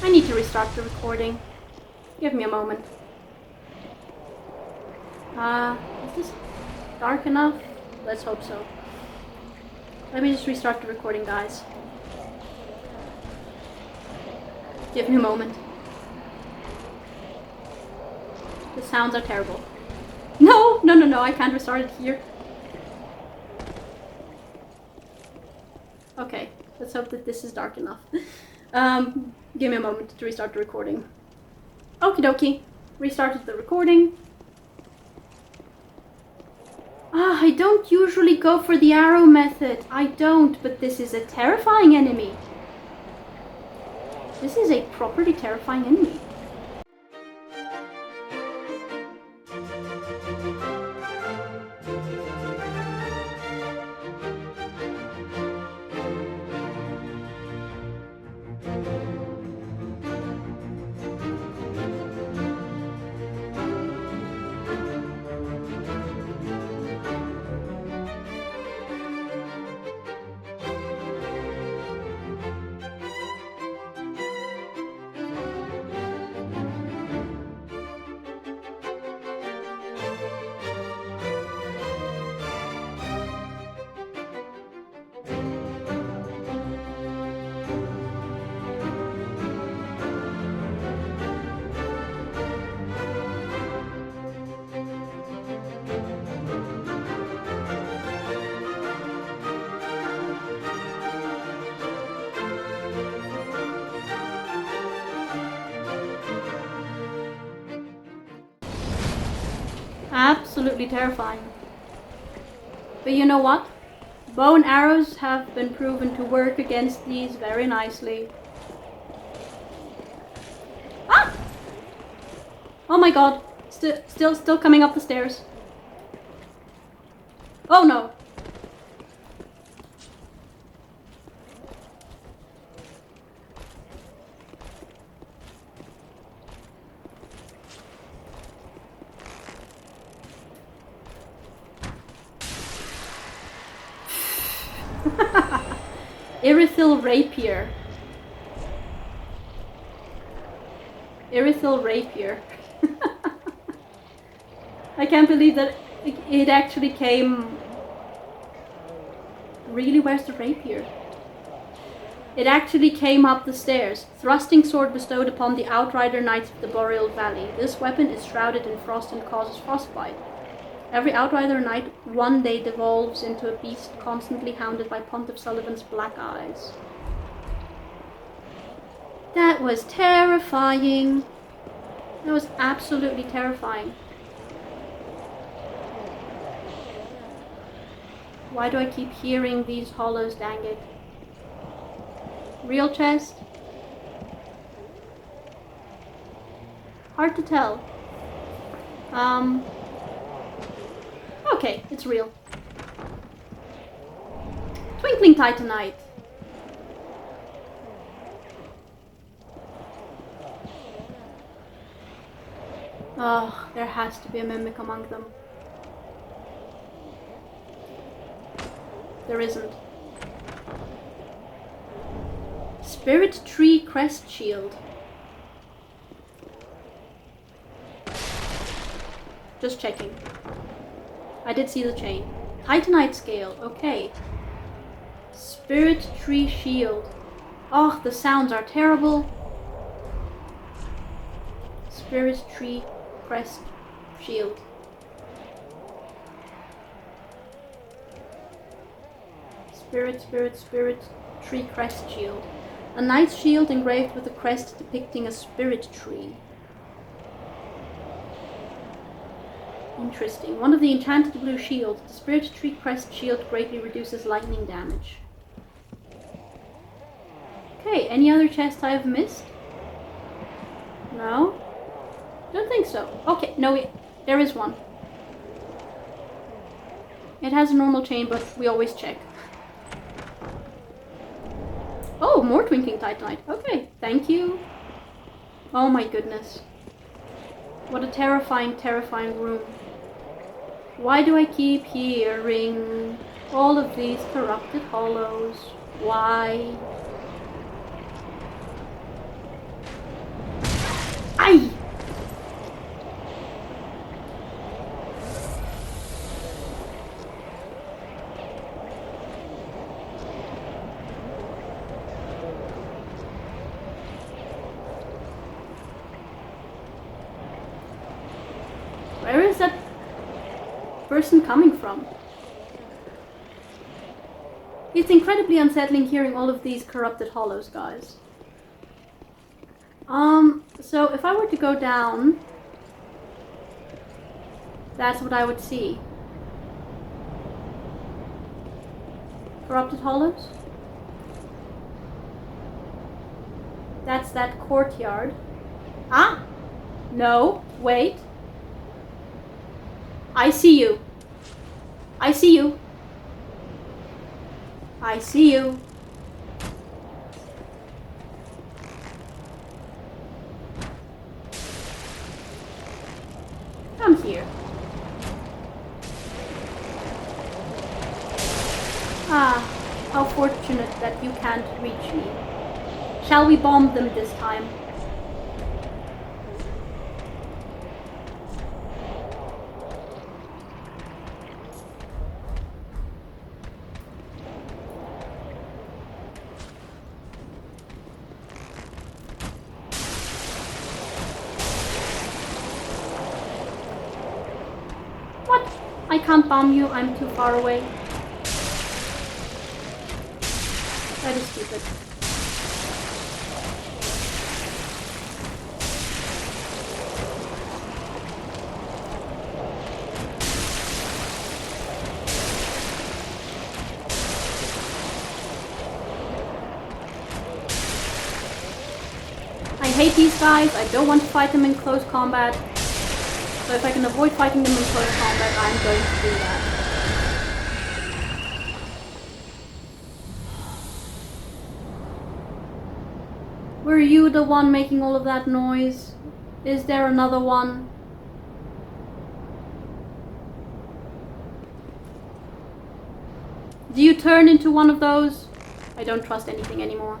S1: I need to restart the recording. Give me a moment. Is this dark enough? Let's hope so. Let me just restart the recording, guys. Give me a moment. The sounds are terrible. No, I can't restart it here. Okay, let's hope that this is dark enough. Give me a moment to restart the recording. Okie dokie, restarted the recording. I don't usually go for the arrow method. I don't, but this is a terrifying enemy. This is a properly terrifying enemy. Absolutely terrifying. But you know what? Bow and arrows have been proven to work against these very nicely. Ah! Oh my god. Still coming up the stairs. Oh no. Irithil Rapier. Irithil Rapier. I can't believe that it actually came... Really, where's the rapier? It actually came up the stairs. Thrusting sword bestowed upon the Outrider Knights of the Boreal Valley. This weapon is shrouded in frost and causes frostbite. Every Outrider Knight one day devolves into a beast constantly hounded by Pontiff Sullivan's black eyes. That was terrifying. That was absolutely terrifying. Why do I keep hearing these hollows, dang it? Real chest? Hard to tell. Okay, it's real. Twinkling Titanite. Oh, there has to be a mimic among them. There isn't. Spirit Tree Crest Shield. Just checking. I did see the chain. Titanite Scale, okay. Spirit tree shield. Oh, the sounds are terrible. Spirit tree crest shield. Spirit tree crest shield. A knight's shield engraved with a crest depicting a spirit tree. Interesting. One of the enchanted blue shields. The spirit tree crest shield greatly reduces lightning damage. Okay, any other chests I have missed? No? Don't think so. Okay, no, there is one. It has a normal chain, but we always check. Oh, more twinkling titanite. Okay, thank you. Oh my goodness. What a terrifying, terrifying room. Why do I keep hearing all of these corrupted hollows? Why? Aye! Where is that person coming from? It's incredibly unsettling hearing all of these corrupted hollows, guys. So if I were to go down, that's what I would see. Corrupted hollows? That's that courtyard. Ah! No, wait. I see you. I see you. I see you. Come here. Ah, how fortunate that you can't reach me. Shall we bomb them this time? I can't bomb you, I'm too far away. That is stupid. I hate these guys, I don't want to fight them in close combat. So if I can avoid fighting them in close combat, I'm going to do that. Were you the one making all of that noise? Is there another one? Do you turn into one of those? I don't trust anything anymore.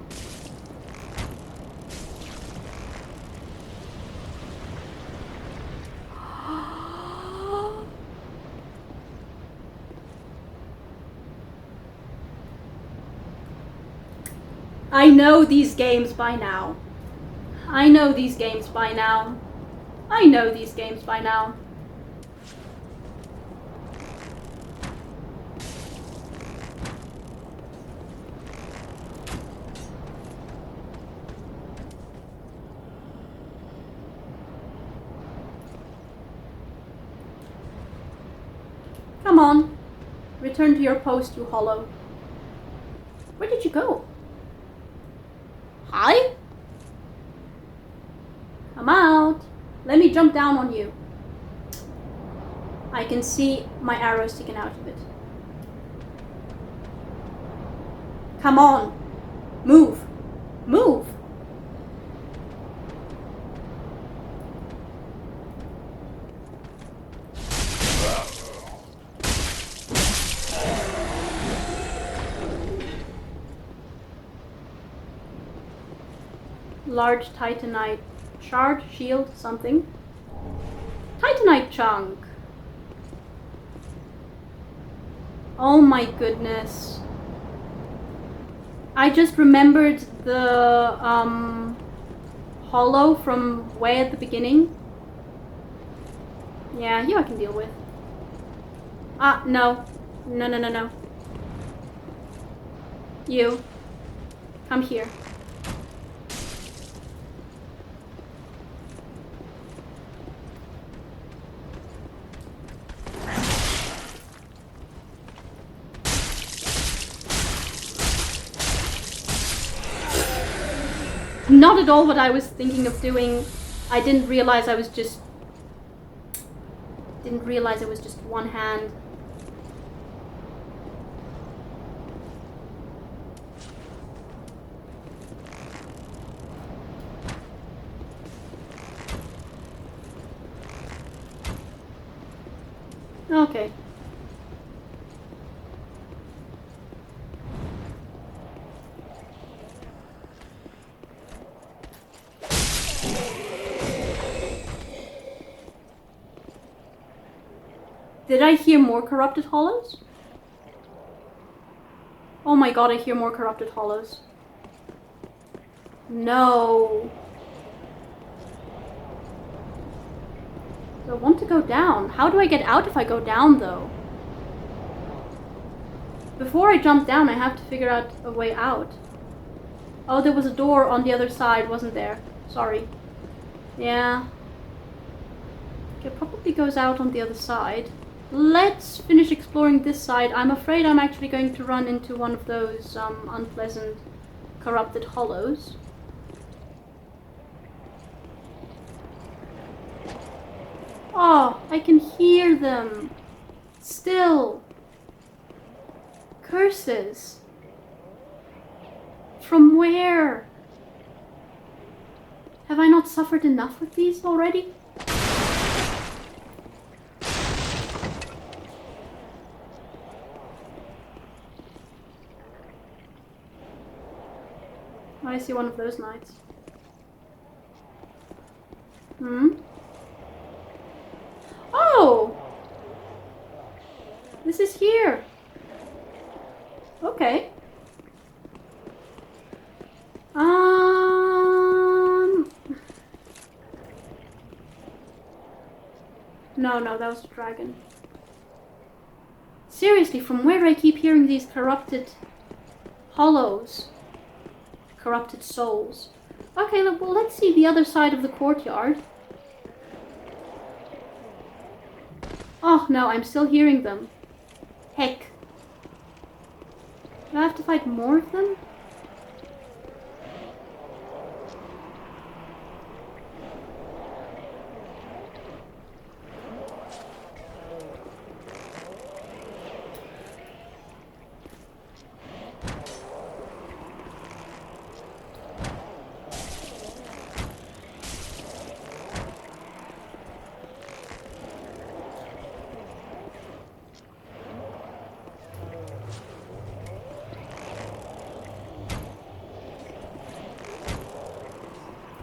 S1: I know these games by now. I know these games by now. I know these games by now. Come on. Return to your post, you hollow. Where did you go? Hi? Come out. Let me jump down on you. I can see my arrow sticking out of it. Come on. Move. Move. Large titanite shard, shield, something. Titanite chunk. Oh my goodness. I just remembered the hollow from way at the beginning. Yeah, you I can deal with. Ah, no. No, no, no, no. You. Come here. Not at all what I was thinking of doing. I didn't realize I was just... Didn't realize it was just one hand. Okay. Did I hear more corrupted hollows? Oh my god, I hear more corrupted hollows. No. I want to go down. How do I get out if I go down, though? Before I jump down, I have to figure out a way out. Oh, there was a door on the other side, wasn't there? Sorry. Yeah. It probably goes out on the other side. Let's finish exploring this side. I'm afraid I'm actually going to run into one of those unpleasant, corrupted hollows. Oh, I can hear them. Still. Curses. From where? Have I not suffered enough with these already? I see one of those knights. Hmm? Oh! This is here. Okay. No, that was a dragon. Seriously, from where do I keep hearing these corrupted hollows? Corrupted souls. Okay, well, let's see the other side of the courtyard. Oh, no, I'm still hearing them. Heck. Do I have to fight more of them?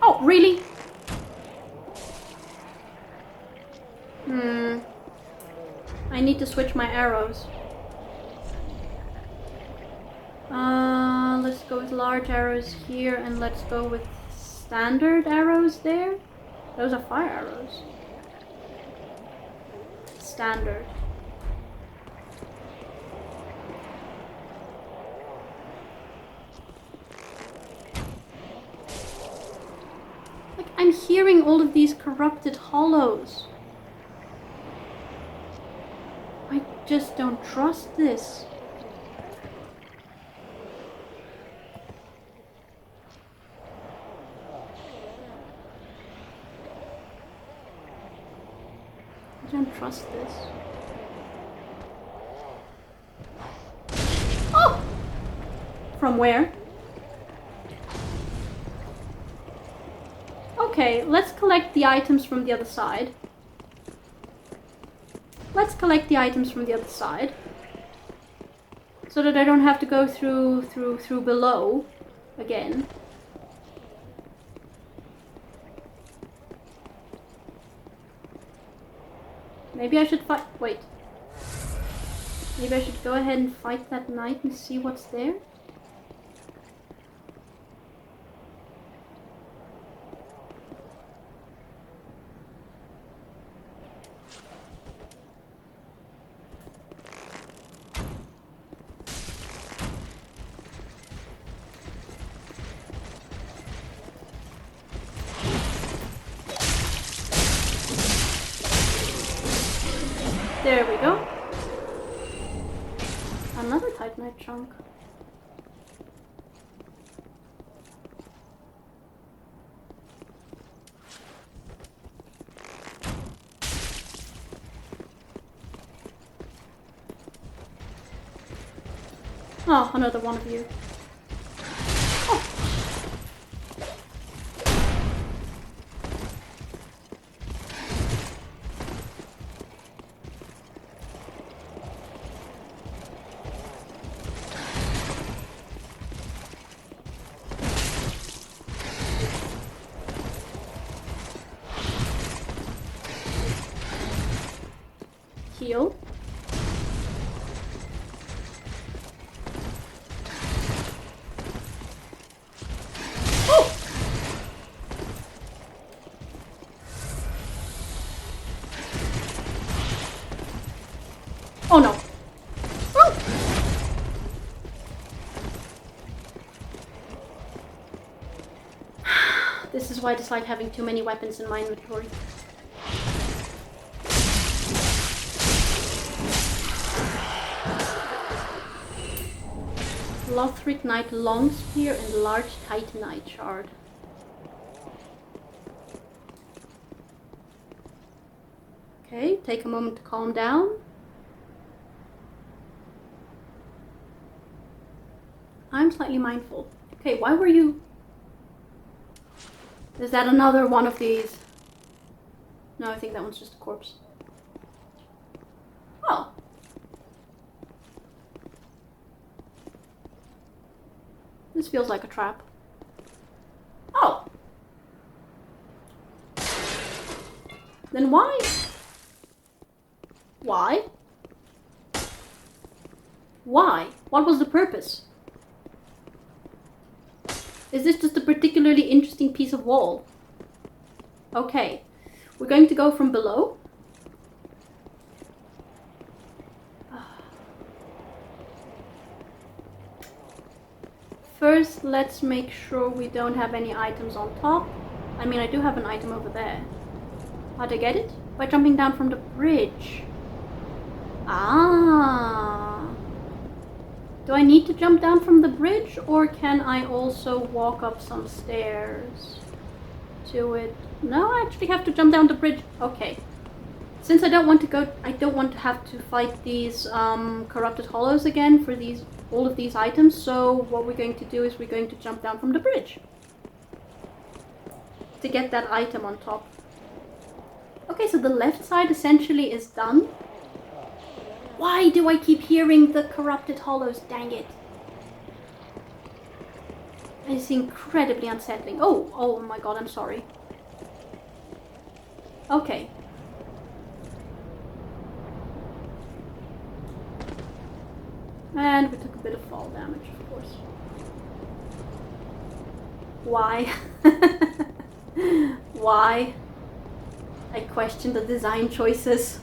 S1: Oh, really? I need to switch my arrows. Let's go with large arrows here, and let's go with standard arrows there. Those are fire arrows. Standard. Like, I'm hearing all of these corrupted hollows. I just don't trust this. I don't trust this. Oh! From where? Okay, let's collect the items from the other side. Let's collect the items from the other side. So that I don't have to go through below again. Maybe I should fight... Wait. Maybe I should go ahead and fight that knight and see what's there? There we go. Another Titanite chunk. Oh, another one of you. Oh. Heal. Oh no. Oh. This is why I dislike having too many weapons in my inventory. Lothric Knight Long Spear and large Titanite shard. Okay, take a moment to calm down. I'm slightly mindful. Okay, why were you... Is that another one of these? No, I think that one's just a corpse. Oh. This feels like a trap. Oh. Then why? Why? Why? What was the purpose? Is this just a particularly interesting piece of wall? Okay. We're going to go from below. First, let's make sure we don't have any items on top. I mean, I do have an item over there. How'd I get it? By jumping down from the bridge. Ah. Do I need to jump down from the bridge, or can I also walk up some stairs to it? No, I actually have to jump down the bridge. Okay. Since I don't want to have to fight these corrupted hollows again for all of these items, so what we're going to do is we're going to jump down from the bridge to get that item on top. Okay, so the left side essentially is done. Why do I keep hearing the corrupted hollows? Dang it. It's incredibly unsettling. Oh my god, I'm sorry. Okay. And we took a bit of fall damage, of course. Why? Why? I question the design choices.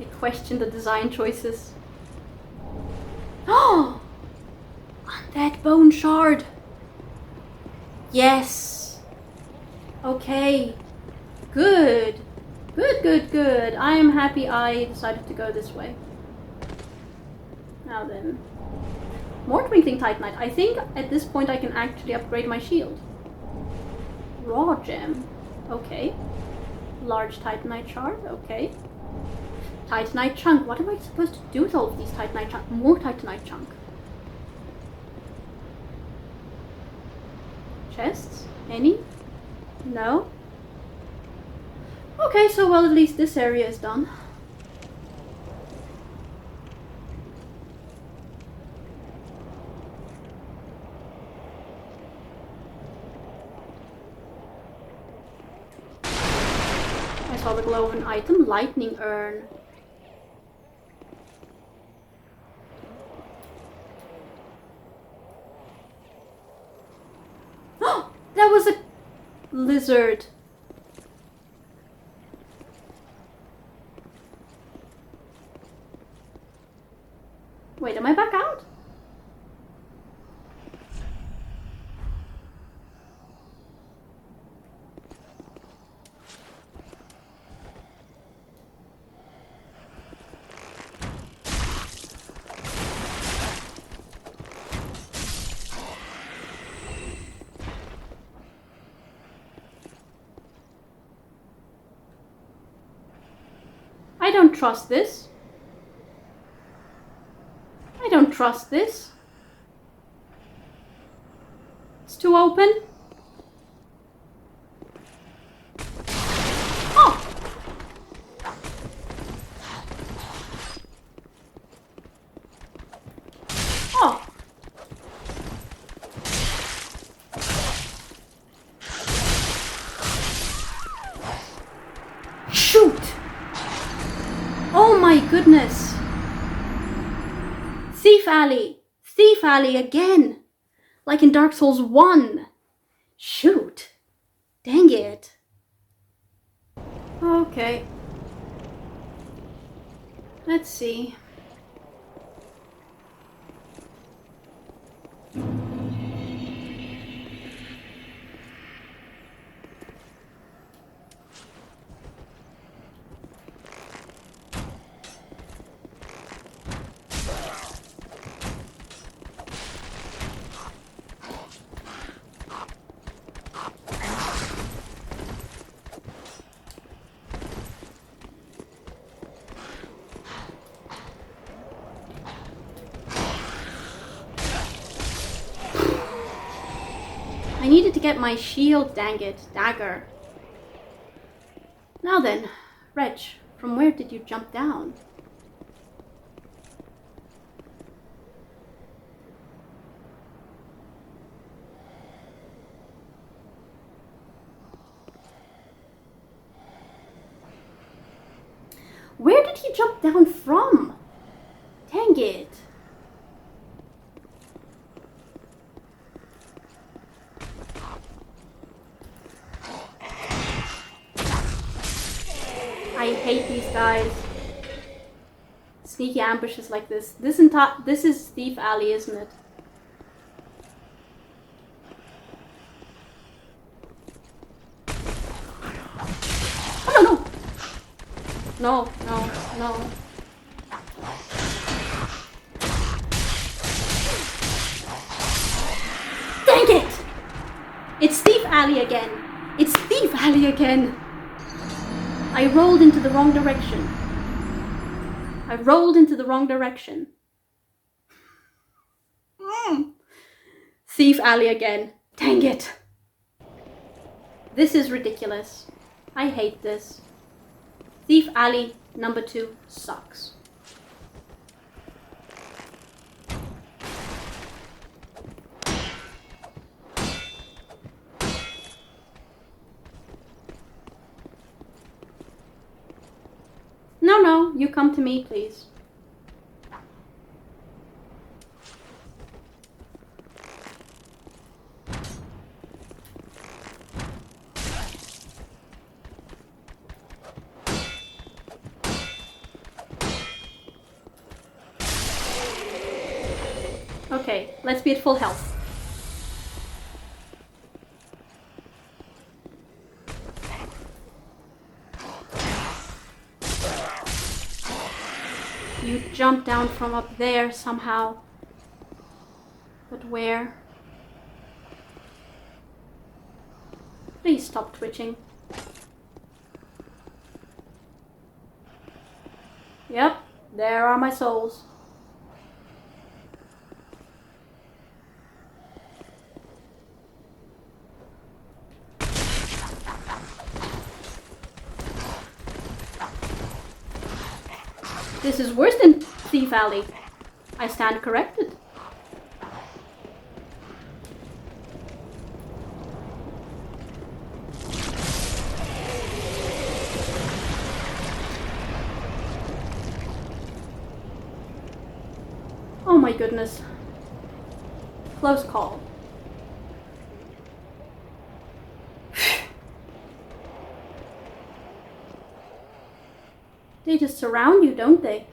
S1: I question the design choices. Oh! Undead bone shard! Yes! Okay. Good. Good. I am happy I decided to go this way. Now then. More twinkling titanite. I think at this point I can actually upgrade my shield. Raw gem. Okay. Large titanite shard. Okay. Titanite chunk. What am I supposed to do with all of these titanite chunk? More titanite chunk. Chests? Any? No? Okay, so well at least this area is done. I saw the glow of an item. Lightning urn. That was a lizard. Wait, am I back out? I don't trust this. I don't trust this. It's too open. Oh! Oh! Shoot! Oh my goodness! Thief Alley! Thief Alley again! Like in Dark Souls 1. Shoot! Dang it. Okay. Let's see. I needed to get my shield, dang it, dagger. Now then, Reg, from where did you jump down? Where did he jump down from? Dang it. I hate these guys. Sneaky ambushes like this. This is Thief Alley, isn't it? Oh no, no. No, no, no. Dang it! It's Thief Alley again. It's Thief Alley again. I rolled into the wrong direction. I rolled into the wrong direction. Thief Alley again. Dang it. This is ridiculous. I hate this. Thief Alley number 2 sucks. No, you come to me, please. Okay, let's be at full health. You jumped down from up there somehow. But where? Please stop twitching. Yep, there are my souls. This is worse than Thief Alley. I stand corrected. Oh my goodness. Close call. They just surround you, don't they?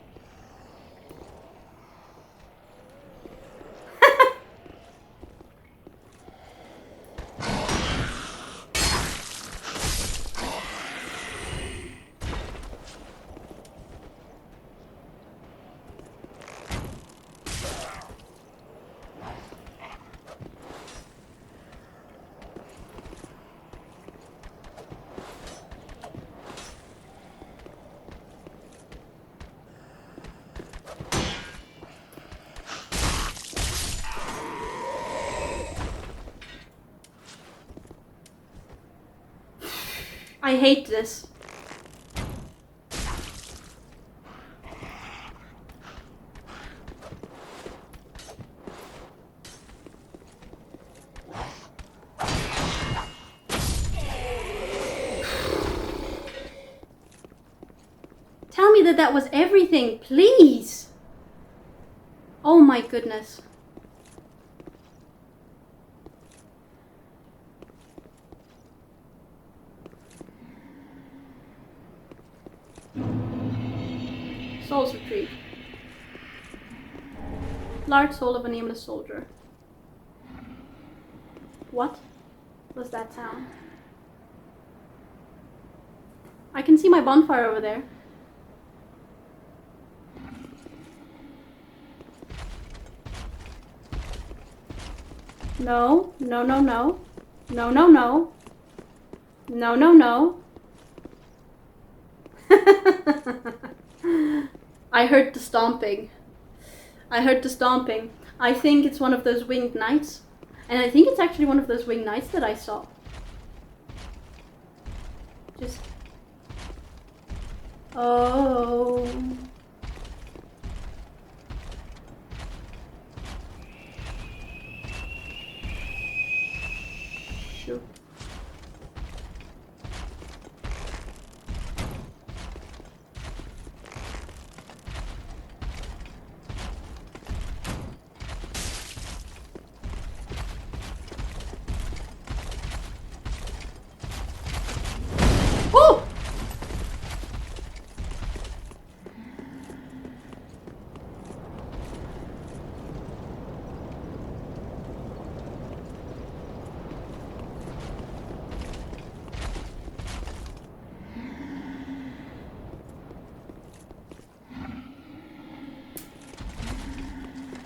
S1: I hate this. Tell me that that was everything, please. Oh my goodness. Souls retrieved. Large soul of a nameless soldier. What was that sound? I can see my bonfire over there. No, no, no, no. No, no, no. No, no, no. I heard the stomping. I heard the stomping. I think it's one of those winged knights. And I think it's actually one of those winged knights that I saw. Just... Oh... Shoot. Oh!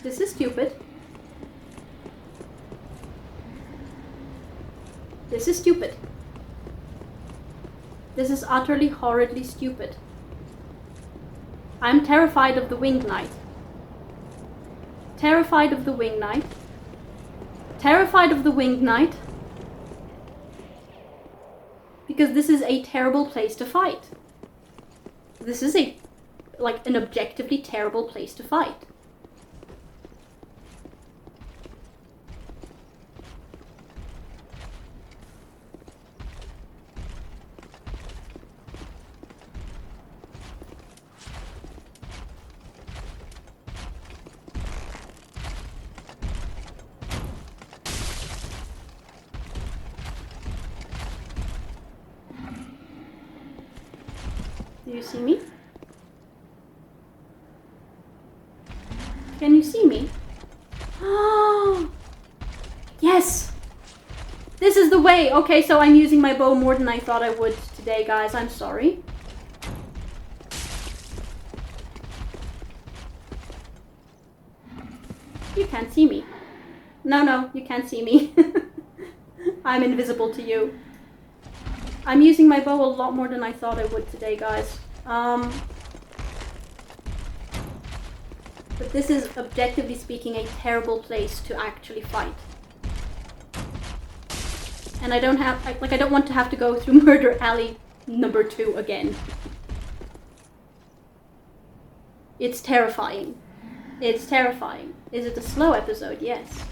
S1: This is stupid. This is stupid. This is utterly horridly stupid. I'm terrified of the winged knight. Terrified of the winged knight. Terrified of the winged knight. Because this is a terrible place to fight. This is an objectively terrible place to fight. Do you see me? Can you see me? Oh, yes! This is the way! Okay, so I'm using my bow more than I thought I would today, guys. I'm sorry. You can't see me. No, you can't see me. I'm invisible to you. I'm using my bow a lot more than I thought I would today, guys. But this is, objectively speaking, a terrible place to actually fight. And I don't want to have to go through Murder Alley number 2 again. It's terrifying. It's terrifying. Is it a slow episode? Yes.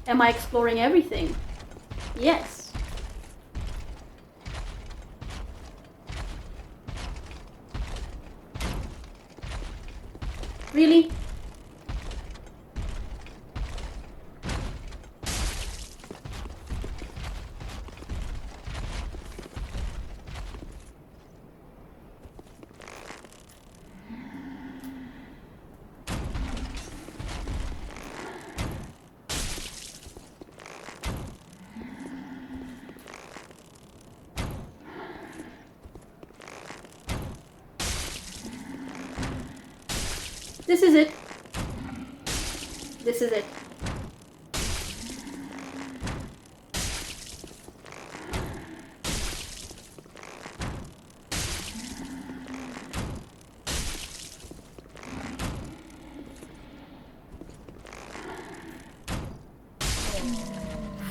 S1: Am I exploring everything? Yes. Really? This is it. This is it.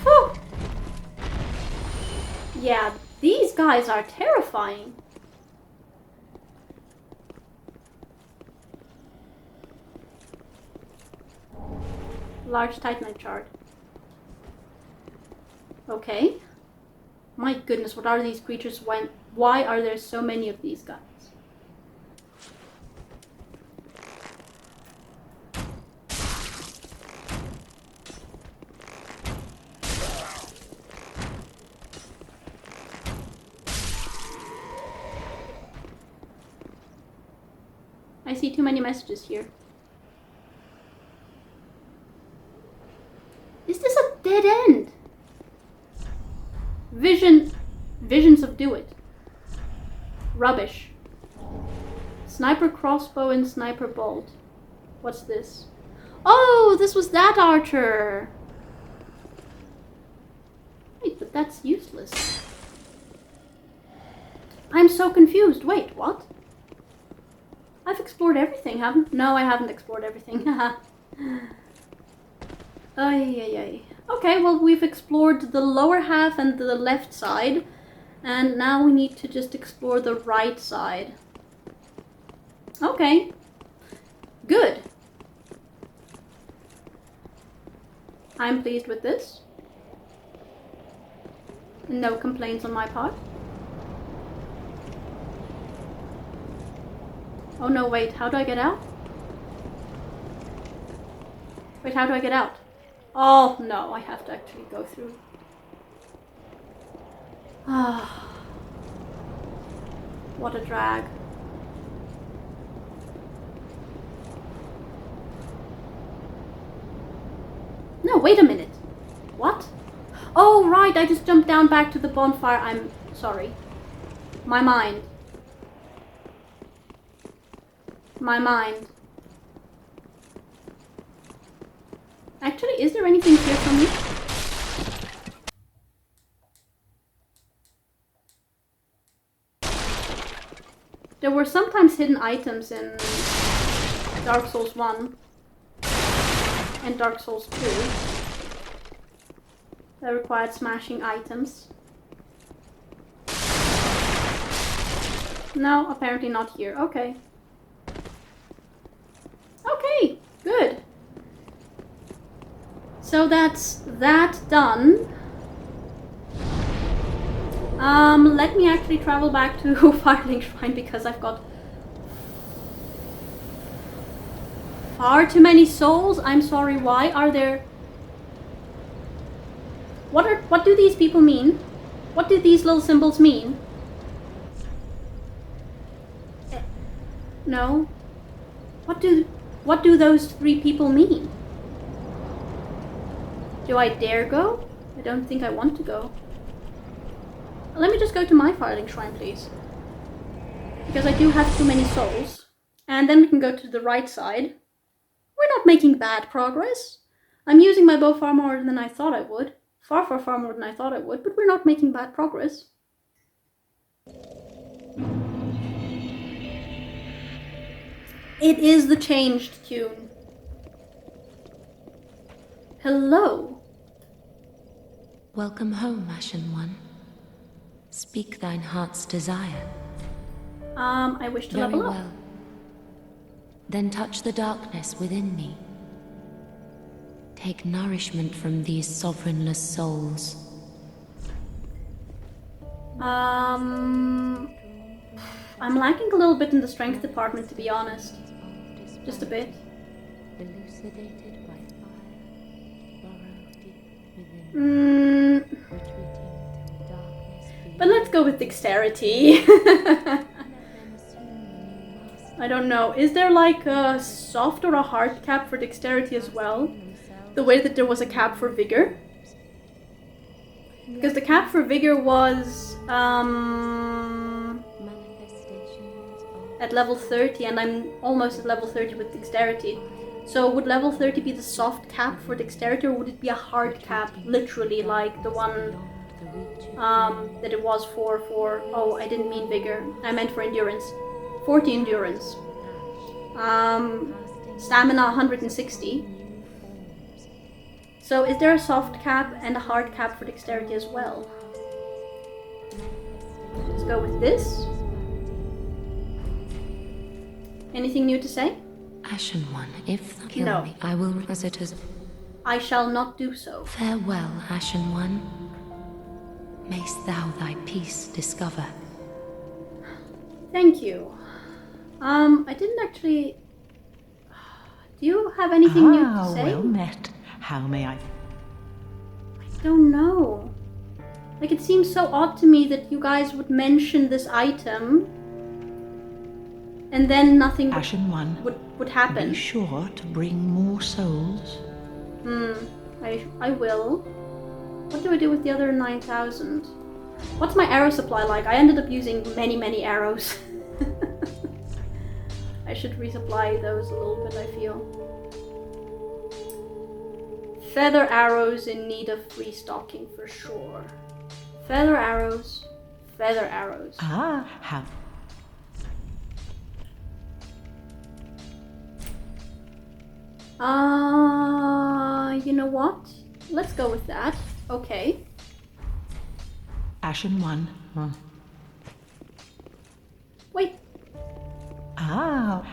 S1: Whew. Yeah, these guys are terrifying. Large Titanite shard. Okay. My goodness, what are these creatures? Why are there so many of these guys? I see too many messages here. Is this a dead end? Visions of do it. Rubbish. Sniper crossbow and sniper bolt. What's this? Oh, this was that archer. Wait, but that's useless. I'm so confused. Wait, what? I've explored everything, haven't? No, I haven't explored everything. Ay. Okay, well, we've explored the lower half and the left side, and now we need to just explore the right side. Okay. Good. I'm pleased with this. No complaints on my part. Oh no, wait, how do I get out? Wait, how do I get out? Oh no, I have to actually go through. Ah. What a drag. No, wait a minute. What? Oh, right, I just jumped down back to the bonfire. I'm sorry. My mind. My mind. Actually, is there anything here for me? There were sometimes hidden items in Dark Souls 1 and Dark Souls 2 that required smashing items. No, apparently not here. Okay. Okay, good. So that's that done. Let me actually travel back to Firelink Shrine because I've got far too many souls. I'm sorry, why are there... What do these people mean? What do these little symbols mean? No. What do those three people mean? Do I dare go? I don't think I want to go. Let me just go to my Firelink Shrine, please. Because I do have too many souls. And then we can go to the right side. We're not making bad progress. I'm using my bow far more than I thought I would. Far more than I thought I would, but we're not making bad progress. It is the changed tune. Hello.
S4: Welcome home, Ashen One. Speak thine heart's desire.
S1: I wish to level up.
S4: Very well. Then touch the darkness within me. Take nourishment from these sovereignless souls.
S1: I'm lacking a little bit in the strength department, to be honest. Just a bit. But let's go with dexterity. I don't know. Is there like a soft or a hard cap for dexterity as well? The way that there was a cap for vigor? Because the cap for vigor was at level 30 and I'm almost at level 30 with dexterity. So would level 30 be the soft cap for dexterity, or would it be a hard cap, literally like the one that it was for oh, I didn't mean vigor, I meant for endurance. 40 endurance. Stamina 160. So is there a soft cap and a hard cap for dexterity as well? Let's go with this. Anything new to say?
S4: Ashen One, if thou kill
S1: No.
S4: me, I will visit as...
S1: I shall not do so.
S4: Farewell, Ashen One. Mayst thou thy peace discover.
S1: Thank you. I didn't actually... Do you have anything new to say?
S3: Well met. How may I...
S1: I don't know. Like, it seems so odd to me that you guys would mention this item and then nothing
S3: Ashen One,
S1: would happen.
S3: be sure to bring more souls.
S1: I will. What do I do with the other 9,000? What's my arrow supply like? I ended up using many arrows. I should resupply those a little bit, I feel. Feather arrows in need of restocking for sure. Feather arrows. Feather arrows.
S3: How...
S1: You know what? Let's go with that. Okay.
S3: Ashen One.
S1: Wait,
S3: How...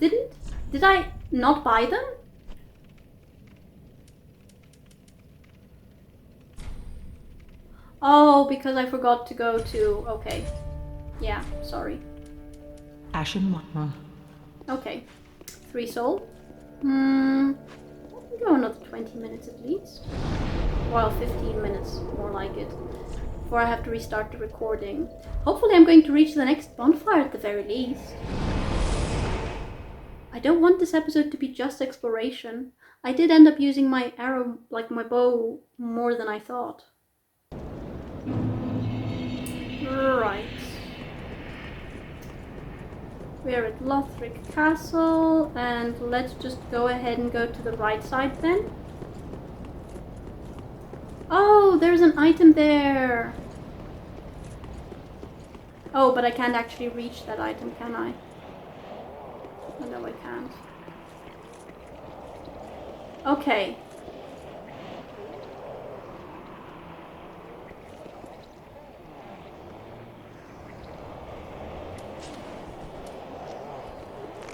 S1: did I not buy them? Oh, because I forgot to go to... Okay. Yeah, sorry.
S3: Ashen One.
S1: Okay. 3 soul. Go another 20 minutes at least. Well, 15 minutes, more like it. Before I have to restart the recording. Hopefully I'm going to reach the next bonfire at the very least. I don't want this episode to be just exploration. I did end up using my arrow, like my bow, more than I thought. Right. We're at Lothric Castle, and let's just go ahead and go to the right side then. Oh, there's an item there! Oh, but I can't actually reach that item, can I? Oh, no, I can't. Okay.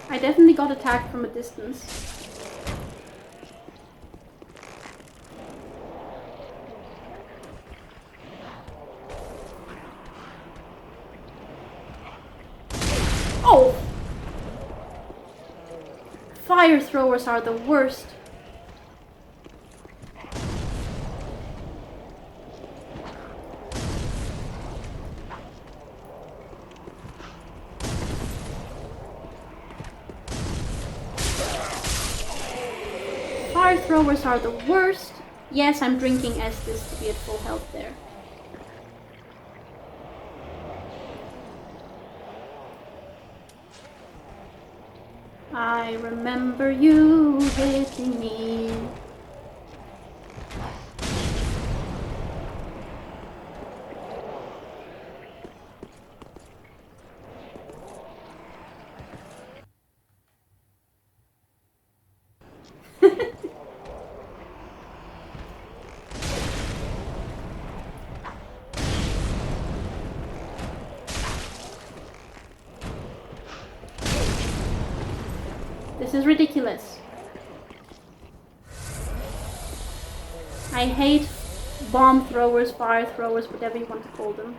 S1: I definitely got attacked from a distance. Oh! Fire throwers are the worst. Fire throwers are the worst. Yes, I'm drinking Estus to be at full health there. I remember you hitting me. This is ridiculous. I hate bomb throwers, fire throwers, whatever you want to call them.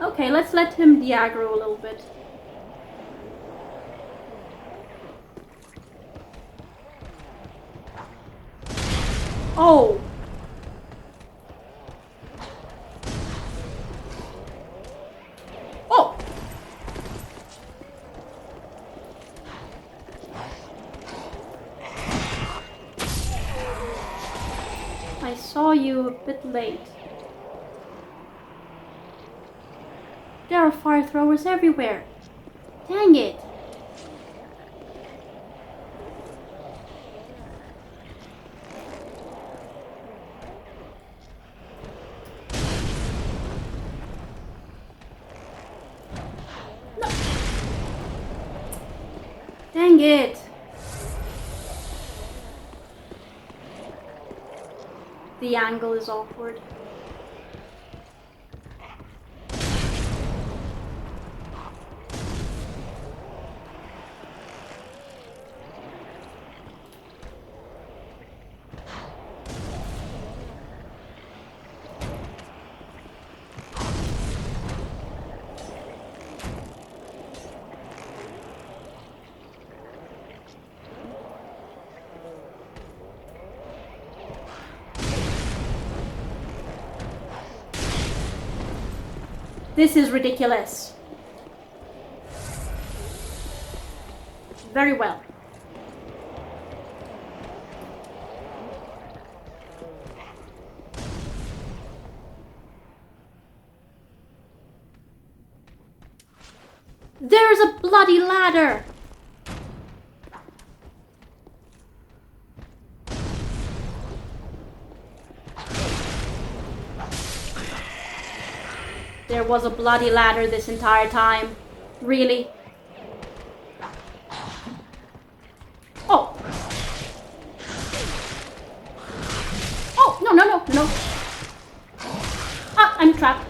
S1: Okay, let's let him de-aggro a little bit. Oh! Oh! I saw you a bit late. There are fire throwers everywhere. Dang it! Dang it! The angle is awkward. This is ridiculous. Very well. There's a bloody ladder! There was a bloody ladder this entire time. Really? Oh! Oh, no, no, no, no. Ah, I'm trapped.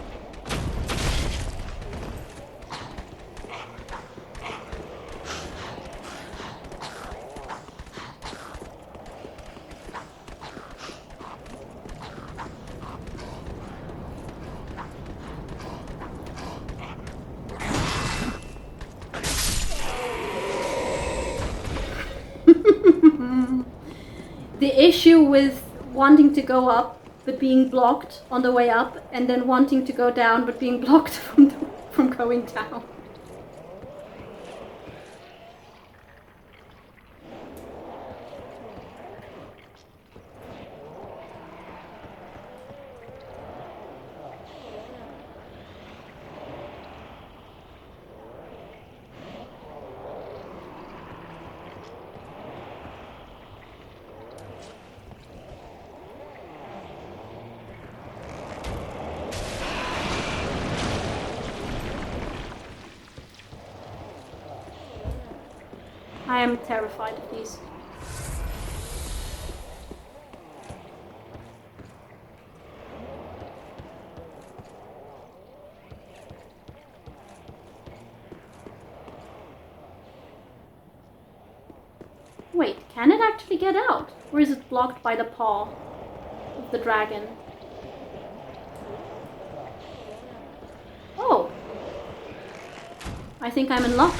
S1: The issue with wanting to go up but being blocked on the way up, and then wanting to go down but being blocked from going down. I am terrified of these. Wait, can it actually get out? Or is it blocked by the paw of the dragon? Oh! I think I'm in luck.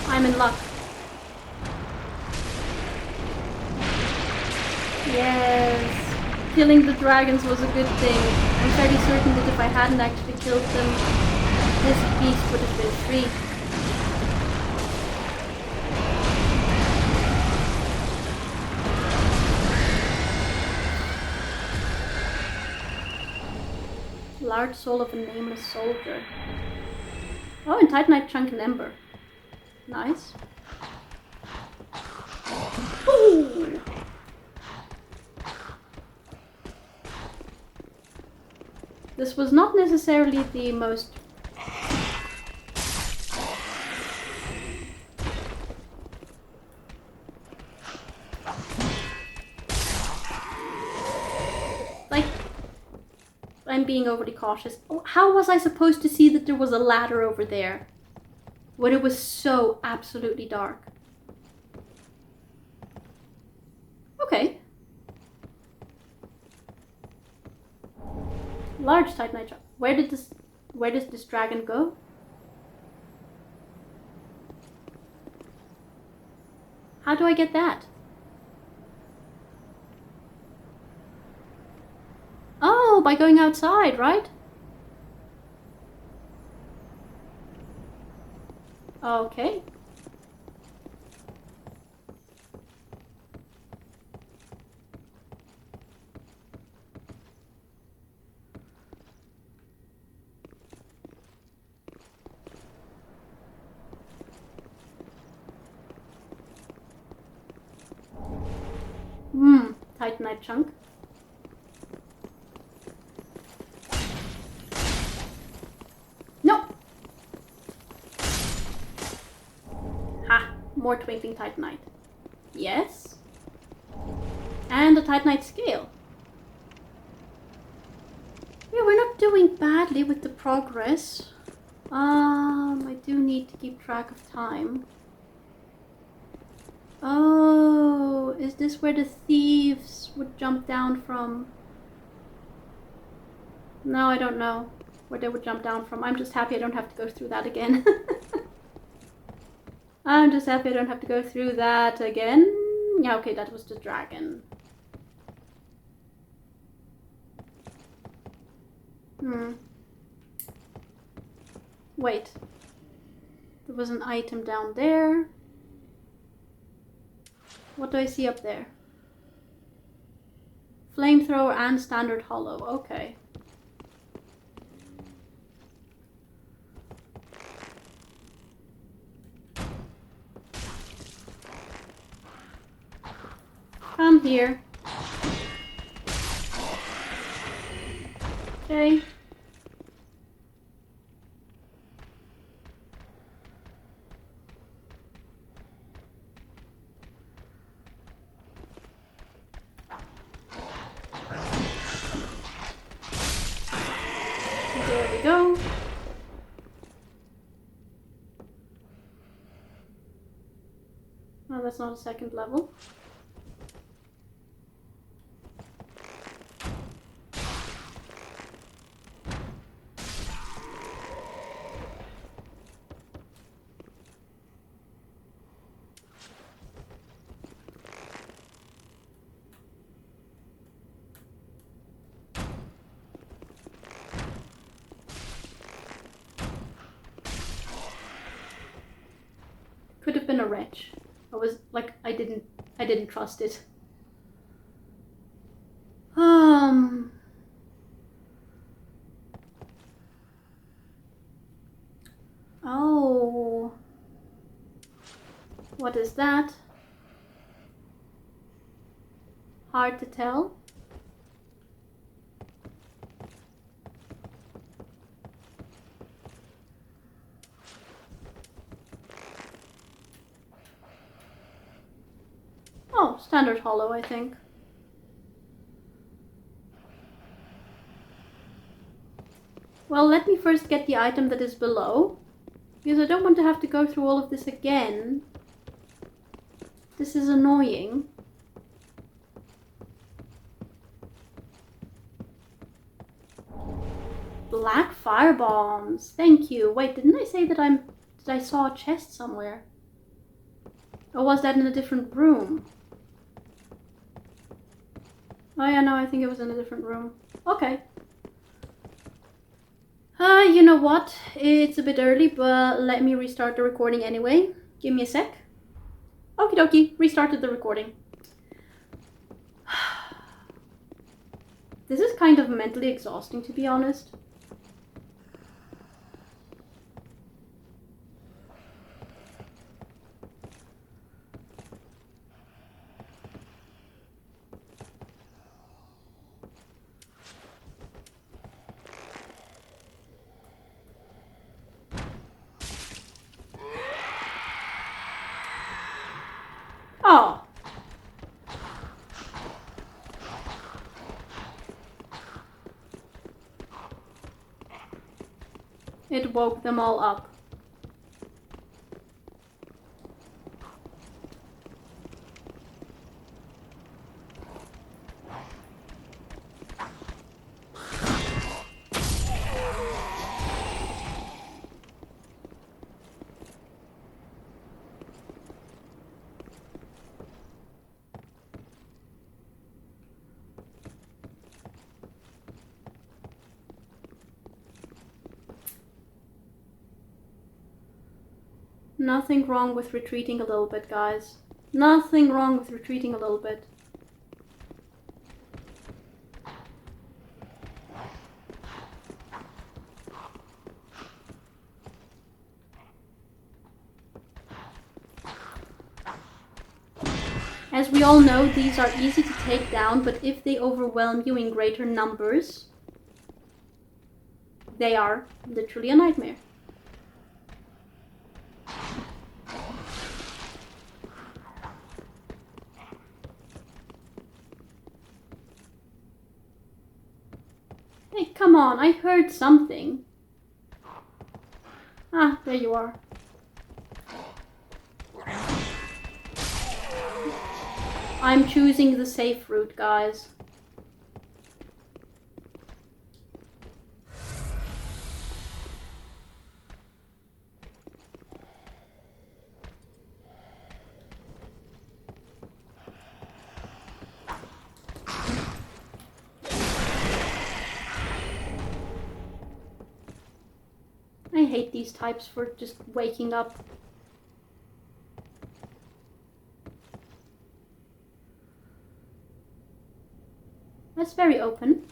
S1: I'm in luck. Yes. Killing the dragons was a good thing. I'm fairly certain that if I hadn't actually killed them, this beast would have been free. Large soul of a nameless soldier. Oh, and Titanite chunk and ember. Nice. Ooh. This was not necessarily the most... Like, I'm being overly cautious. Oh, how was I supposed to see that there was a ladder over there when it was so absolutely dark? Okay. Large Titanite chunk. Where does this dragon go? How do I get that? Oh, by going outside, right? Okay. Titanite chunk. More twinkling titanite. Yes. And a titanite scale. Yeah, we're not doing badly with the progress. I do need to keep track of time. Oh, is this where the thieves would jump down from? No, I don't know where they would jump down from. I'm just happy I don't have to go through that again. I'm just happy I don't have to go through that again. Yeah, okay, that was the dragon. Wait. There was an item down there. What do I see up there? Flamethrower and standard hollow. Okay. Come here. Okay. There we go. Oh, that's not a second level. Could have been a wretch. I was like, I didn't trust it. Oh. What is that? Hard to tell. Oh, standard hollow, I think. Well, let me first get the item that is below, because I don't want to have to go through all of this again. This is annoying. Black fire bombs. Thank you. Wait, didn't I say that I saw a chest somewhere? Or was that in a different room? Oh yeah, no, I think it was in a different room. Okay. You know what? It's a bit early, but let me restart the recording anyway. Give me a sec. Okie dokie, restarted the recording. This is kind of mentally exhausting, to be honest. Oh. It woke them all up. Nothing wrong with retreating a little bit, guys. Nothing wrong with retreating a little bit. As we all know, these are easy to take down, but if they overwhelm you in greater numbers, they are literally a nightmare. Hey, come on, I heard something. Ah, there you are. I'm choosing the safe route, guys. I hate these types for just waking up. That's very open.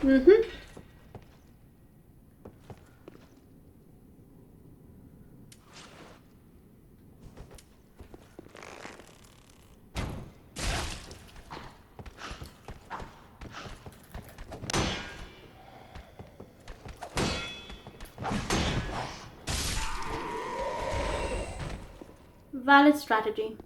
S1: Mm-hmm. Valid strategy.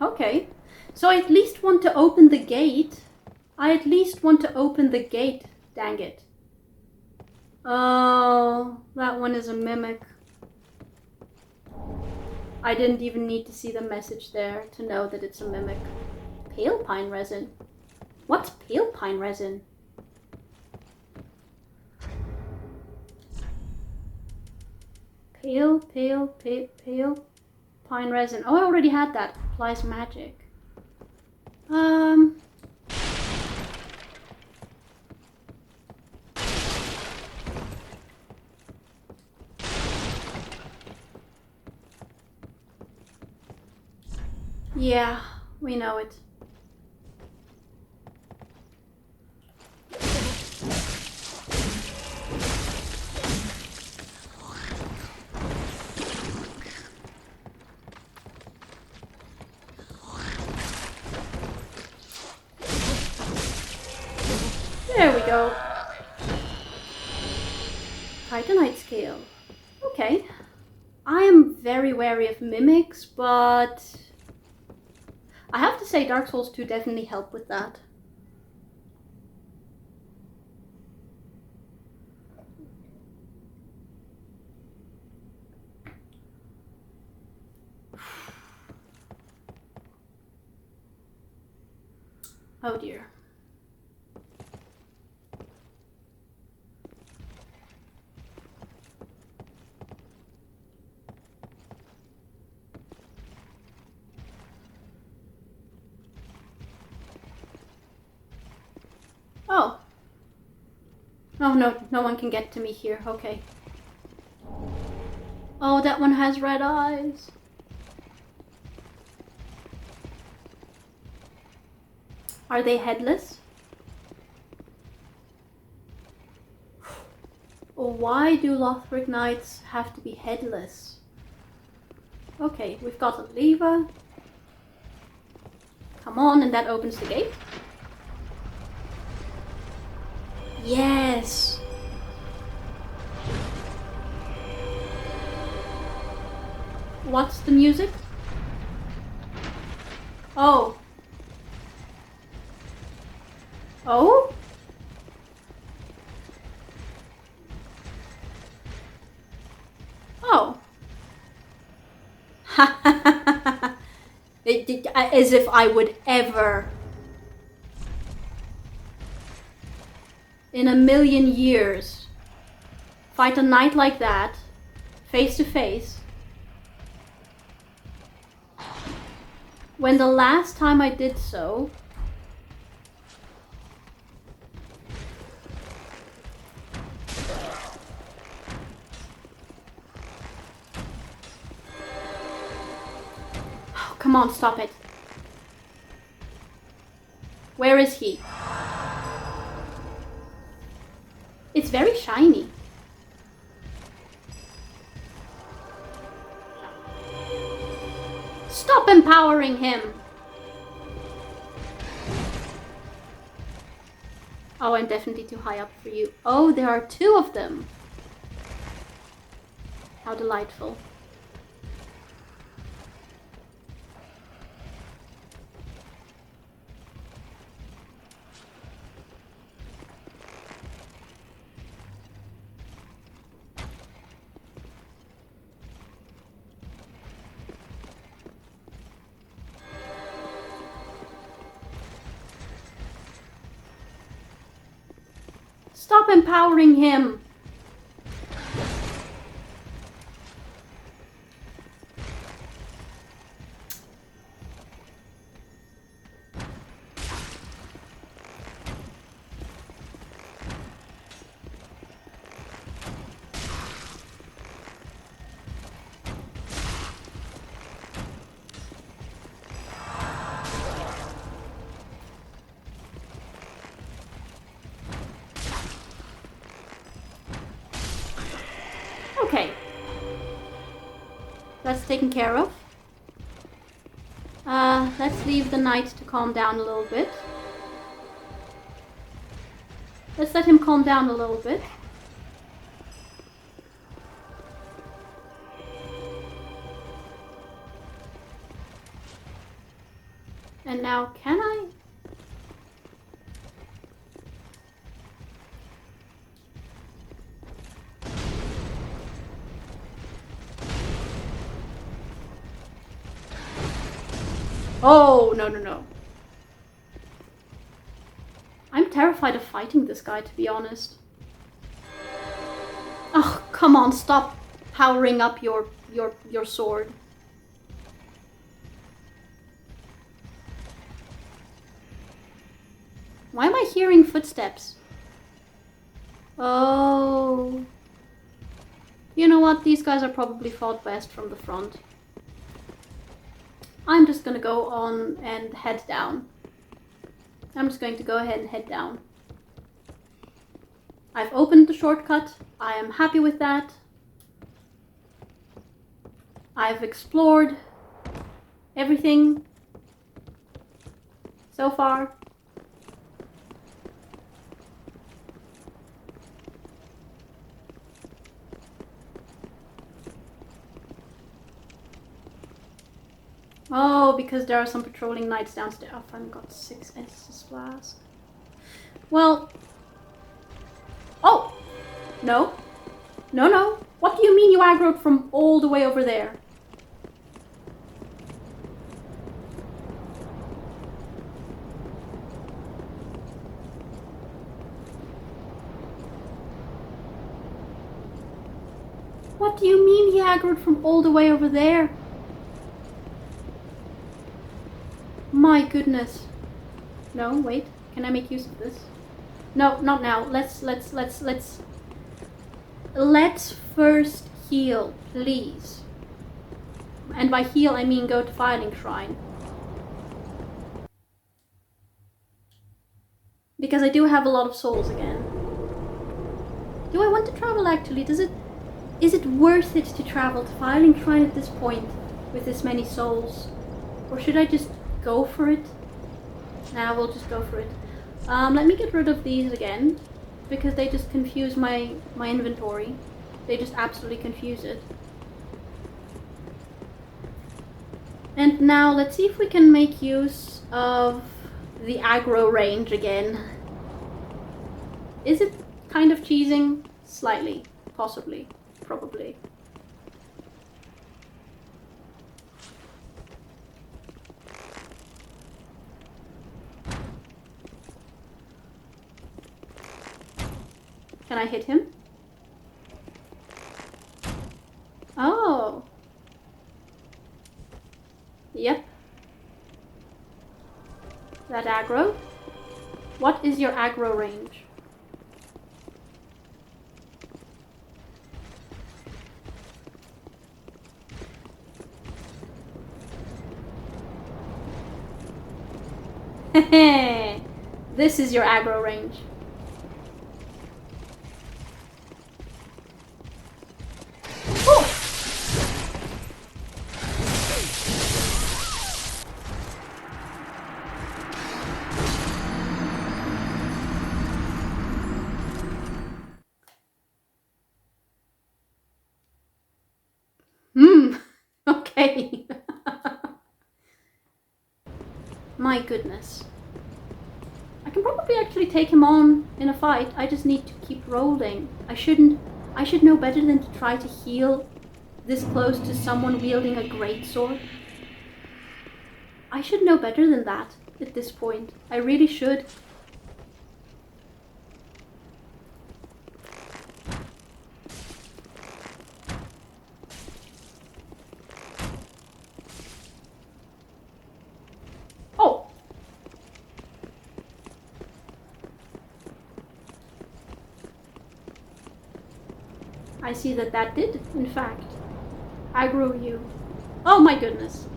S1: Okay, so I at least want to open the gate. Dang it. Oh, that one is a mimic. I didn't even need to see the message there to know that it's a mimic. Pale pine resin? What's pale pine resin? Pale pine resin. Oh, I already had that. Applies magic. Yeah, we know it. There we go. Titanite scale. Okay. I am very wary of mimics, but I have to say Dark Souls 2 definitely helped with that. Oh dear. Oh. Oh no, no one can get to me here. Okay. Oh, that one has red eyes. Are they headless? Why do Lothric Knights have to be headless? Okay, we've got a lever. Come on, and that opens the gate. Yes! What's the music? Oh. Oh? Oh. As if I would ever, in a million years, fight a knight like that, face to face, when the last time I did so, come Come on, stop it. Where is he? It's very shiny. Stop empowering him! Oh, I'm definitely too high up for you. Oh, there are two of them. How delightful. Stop empowering him! Okay. That's taken care of. Let's leave the knight to calm down a little bit. Let's let him calm down a little bit. And now, can I? Oh, no, no, no. I'm terrified of fighting this guy, to be honest. Oh, come on, stop powering up your sword. Why am I hearing footsteps? Oh. You know what? These guys are probably fought best from the front. I'm just gonna go on and head down. I'm just going to go ahead and head down. I've opened the shortcut. I am happy with that. I've explored everything so far. Oh, because there are some patrolling knights downstairs. Oh, I've got 6 Estus Flask. Well... Oh! No. No, no. What do you mean you aggroed from all the way over there? What do you mean he aggroed from all the way over there? My goodness. No, wait. Can I make use of this? No, not now. Let's first heal, please. And by heal, I mean go to Filing Shrine. Because I do have a lot of souls again. Do I want to travel actually? Is it worth it to travel to Filing Shrine at this point with this many souls? Or should I just go for it? Nah, we'll just go for it. Let me get rid of these again, because they just confuse my inventory. They just absolutely confuse it. And now let's see if we can make use of the aggro range again. Is it kind of cheesing? Slightly. Possibly. Probably. Can I hit him? Oh. Yep. That aggro. What is your aggro range? This is your aggro range. Oh! Okay. My goodness. I can probably actually take him on in a fight. I just need to keep rolling. I should know better than to try to heal this close to someone wielding a greatsword. I should know better than that at this point. I really should. Oh! I see that did, in fact, aggro you. Oh my goodness.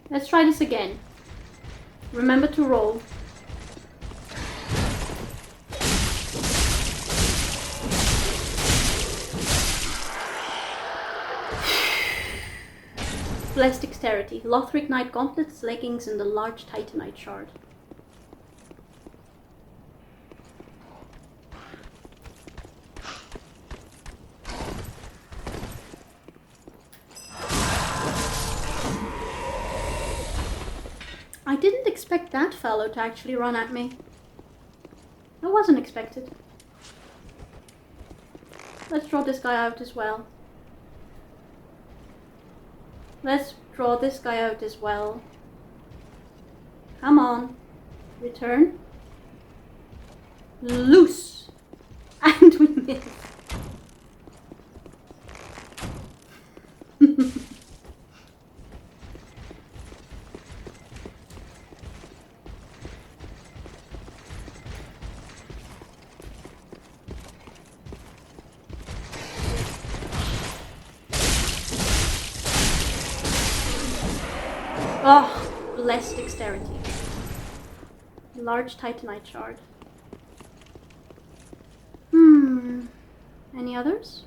S1: Let's try this again. Remember to roll. Blessed Dexterity. Lothric Knight Gauntlets, Leggings, and a large Titanite Shard. I didn't expect that fellow to actually run at me. That wasn't expected. Let's draw this guy out as well. Let's draw this guy out as well. Come on. Return. Loose. And we miss. Oh, blessed Dexterity. Large Titanite Shard. Any others?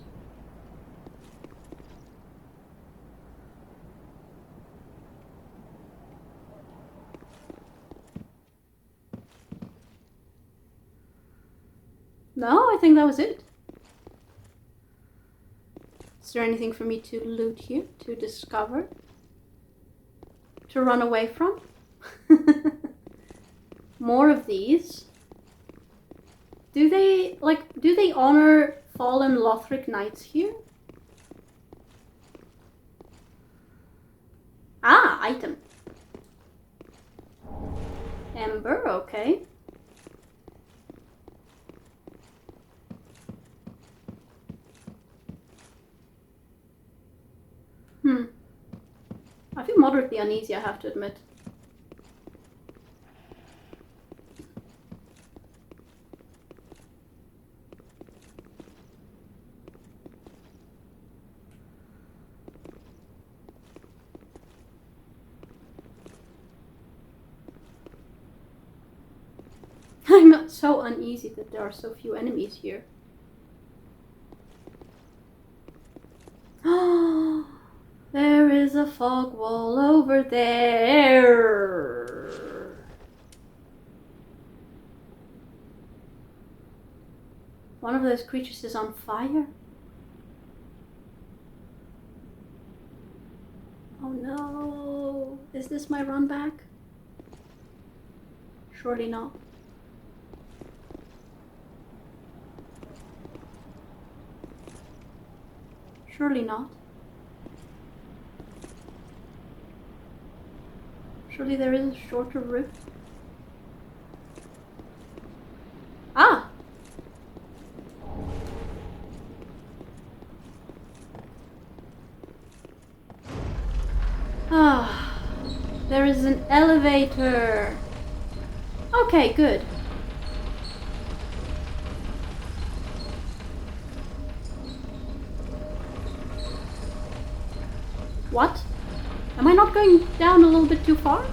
S1: No, I think that was it. Is there anything for me to loot here, to discover? To run away from? More of these. Do they honor fallen Lothric knights here? Ah, item. Ember, okay. I feel moderately uneasy, I have to admit. I'm not so uneasy that there are so few enemies here. Oh, there is a fog wall over there. One of those creatures is on fire. Oh no. Is this my run back? Surely not. Surely not. Surely there is a shorter route. Ah! Ah, there is an elevator. Okay, good. What? Am I not going down a little bit too far?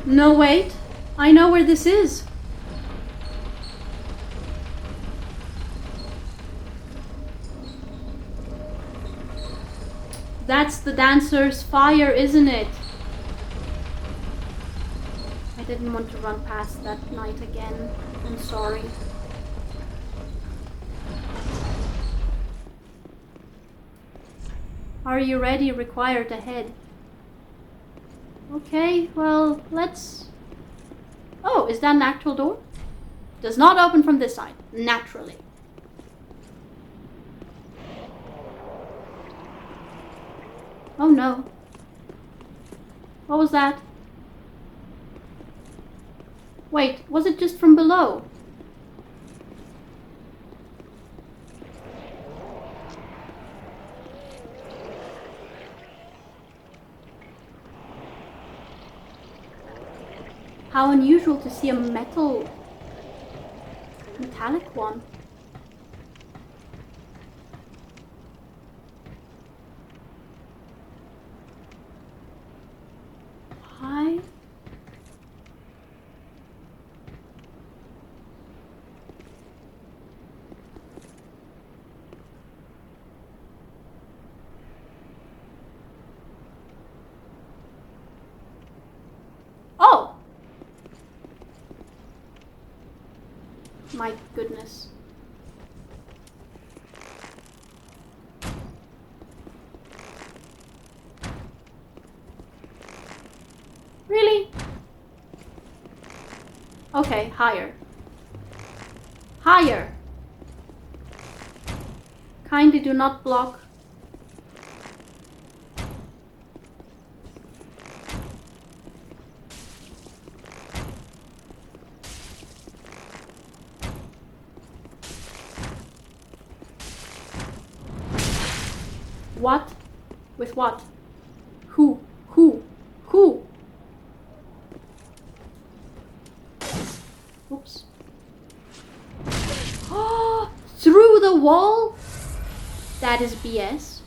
S1: No, wait. I know where this is. That's the dancer's fire, isn't it? I didn't want to run past that night again. I'm sorry. Are you ready? Required ahead. Okay, well, let's... Oh, is that an actual door? Does not open from this side, naturally. Oh no. What was that? Wait, was it just from below? How unusual to see a metallic one. Hi. Oh! My goodness. Really? Okay, higher. Higher! Kindly do not block. What? With what? Who? Who? Who? Oops. Oh, through the wall? That is BS.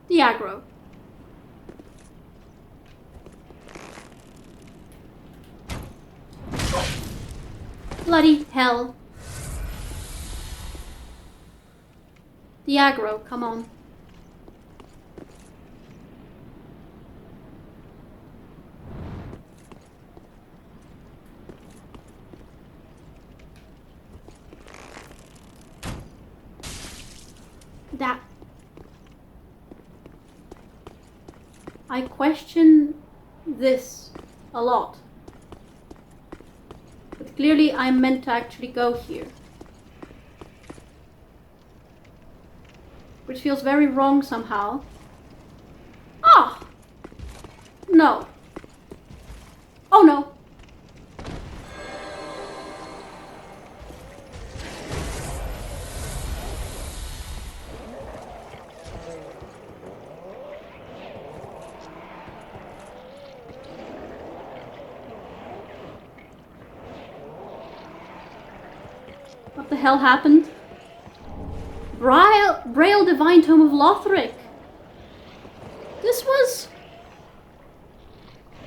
S1: The aggro. Bloody hell. The aggro, come on. That... I question this a lot. But clearly I'm meant to actually go here. Which feels very wrong somehow. Ah! No. Oh no. What the hell happened? Braille Divine Tome of Lothric. This was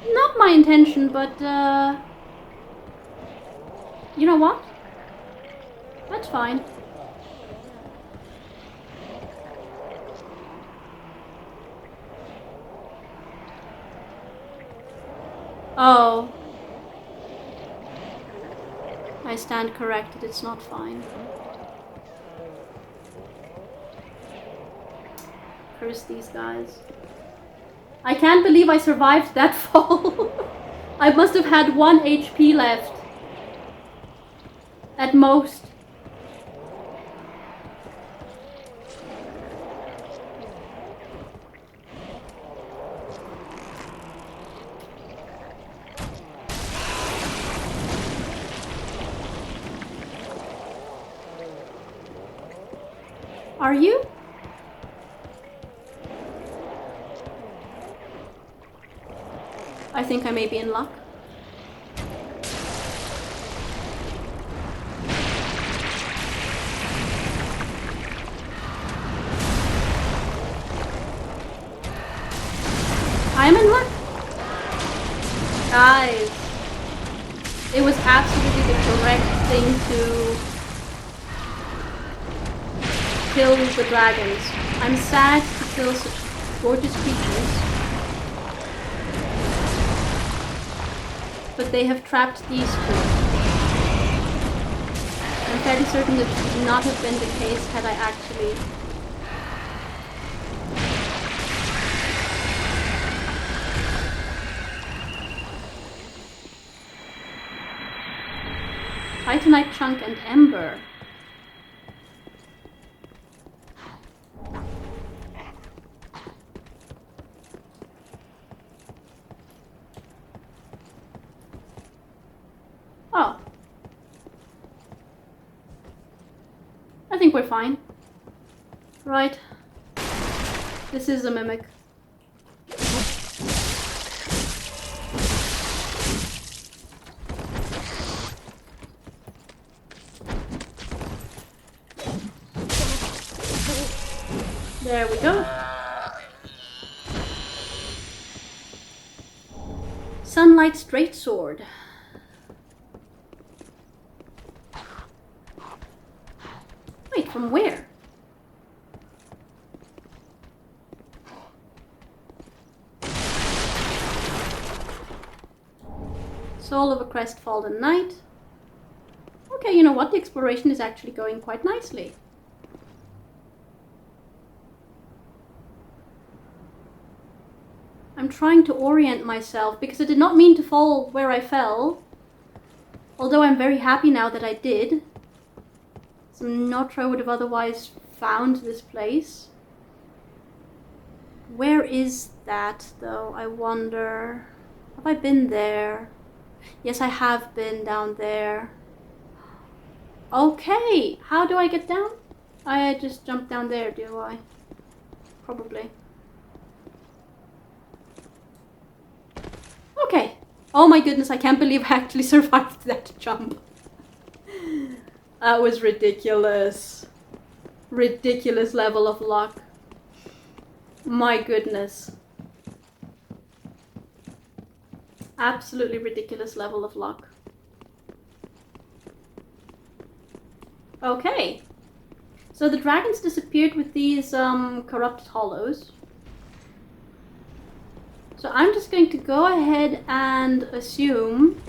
S1: not my intention, but you know what? That's fine. Oh. I stand corrected, it's not fine. Curse these guys. I can't believe I survived that fall. I must have had 1 HP left. At most. Are you? I think I may be in luck. I'm in luck. Guys, it was absolutely the correct thing to kill the dragons. I'm sad to kill such gorgeous creatures, but they have trapped these two. I'm fairly certain that it would not have been the case had I actually... Titanite Chunk and Ember. Oh. I think we're fine. Right. This is a mimic. There we go. Sunlight Straight Sword. Wait, from where? Soul of a Crestfallen Knight. Okay, you know what? The exploration is actually going quite nicely. I'm trying to orient myself because I did not mean to fall where I fell. Although I'm very happy now that I did. So I'm not sure I would have otherwise found this place. Where is that though, I wonder? Have I been there? Yes, I have been down there. Okay, how do I get down? I just jump down there, do I? Probably. Okay. Oh my goodness, I can't believe I actually survived that jump. That was ridiculous. Ridiculous level of luck. My goodness. Absolutely ridiculous level of luck. Okay. So the dragons disappeared with these corrupted hollows. So I'm just going to go ahead and assume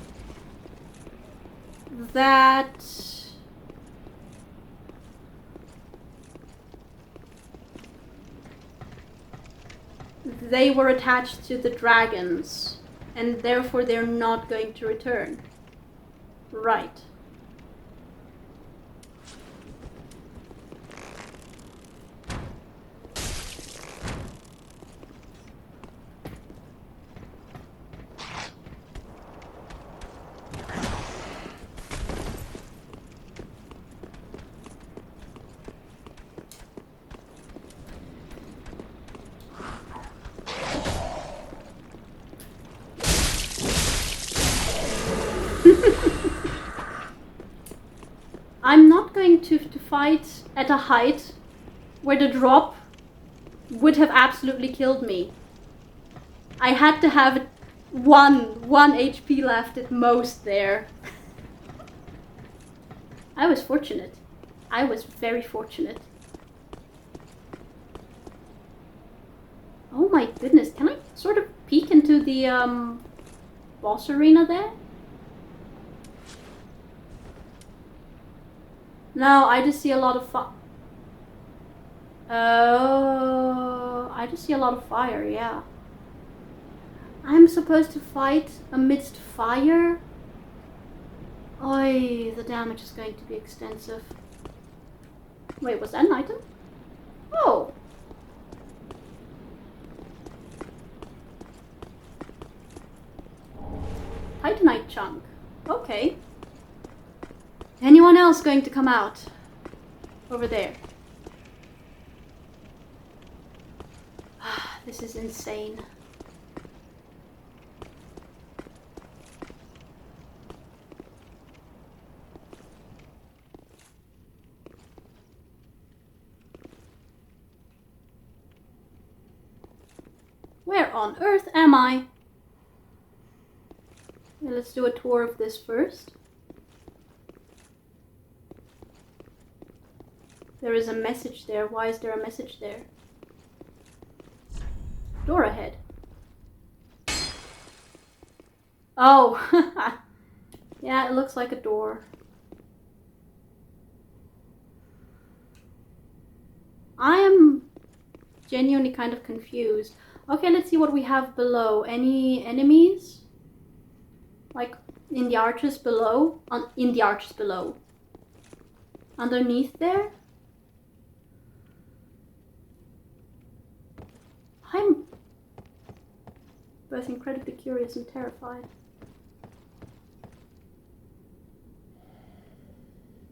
S1: that they were attached to the dragons and therefore they're not going to return. Right. I'm not going to fight at a height where the drop would have absolutely killed me. I had to have one HP left at most there. I was fortunate. I was very fortunate. Oh my goodness, can I sort of peek into the boss arena there? No, I just see a lot of I just see a lot of fire, yeah. I'm supposed to fight amidst fire? Oi, the damage is going to be extensive. Wait, was that an item? Oh! Titanite chunk. Okay. Anyone else going to come out? Over there. This is insane. Where on earth am I? Let's do a tour of this first. There is a message there. Why is there a message there? Door ahead. Oh, yeah, it looks like a door. I am genuinely kind of confused. Okay, let's see what we have below. Any enemies? Like in the arches below? In the arches below. Underneath there? I'm both incredibly curious and terrified.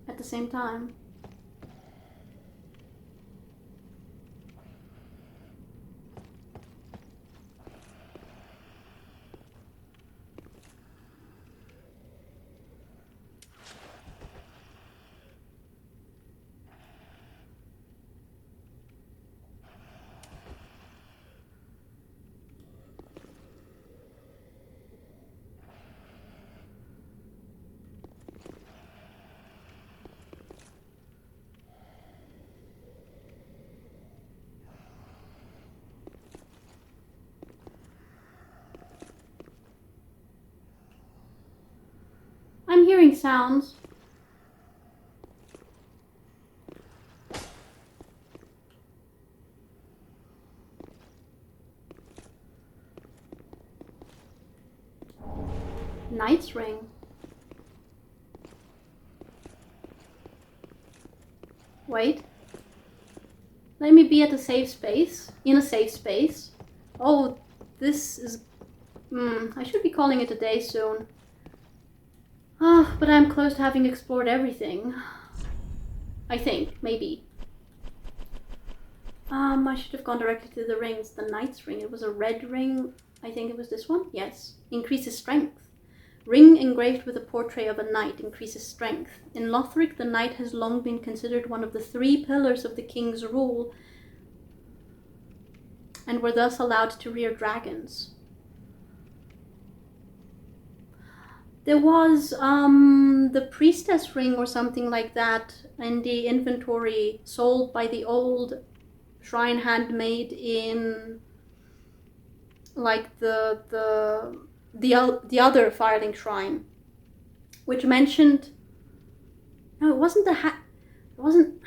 S1: At the same time. I'm hearing sounds. Knight's ring. Wait. Let me be at a safe space. In a safe space. Oh, this is... I should be calling it a day soon. Oh, but I'm close to having explored everything. I think, maybe. I should have gone directly to the rings. The knight's ring. It was a red ring. I think it was this one. Yes. Increases strength. Ring engraved with a portrait of a knight increases strength. In Lothric, the knight has long been considered one of the 3 pillars of the king's rule, and were thus allowed to rear dragons. There was the priestess ring or something like that in the inventory, sold by the old shrine handmaid in like the other Firelink shrine, which mentioned... No, it wasn't the it wasn't...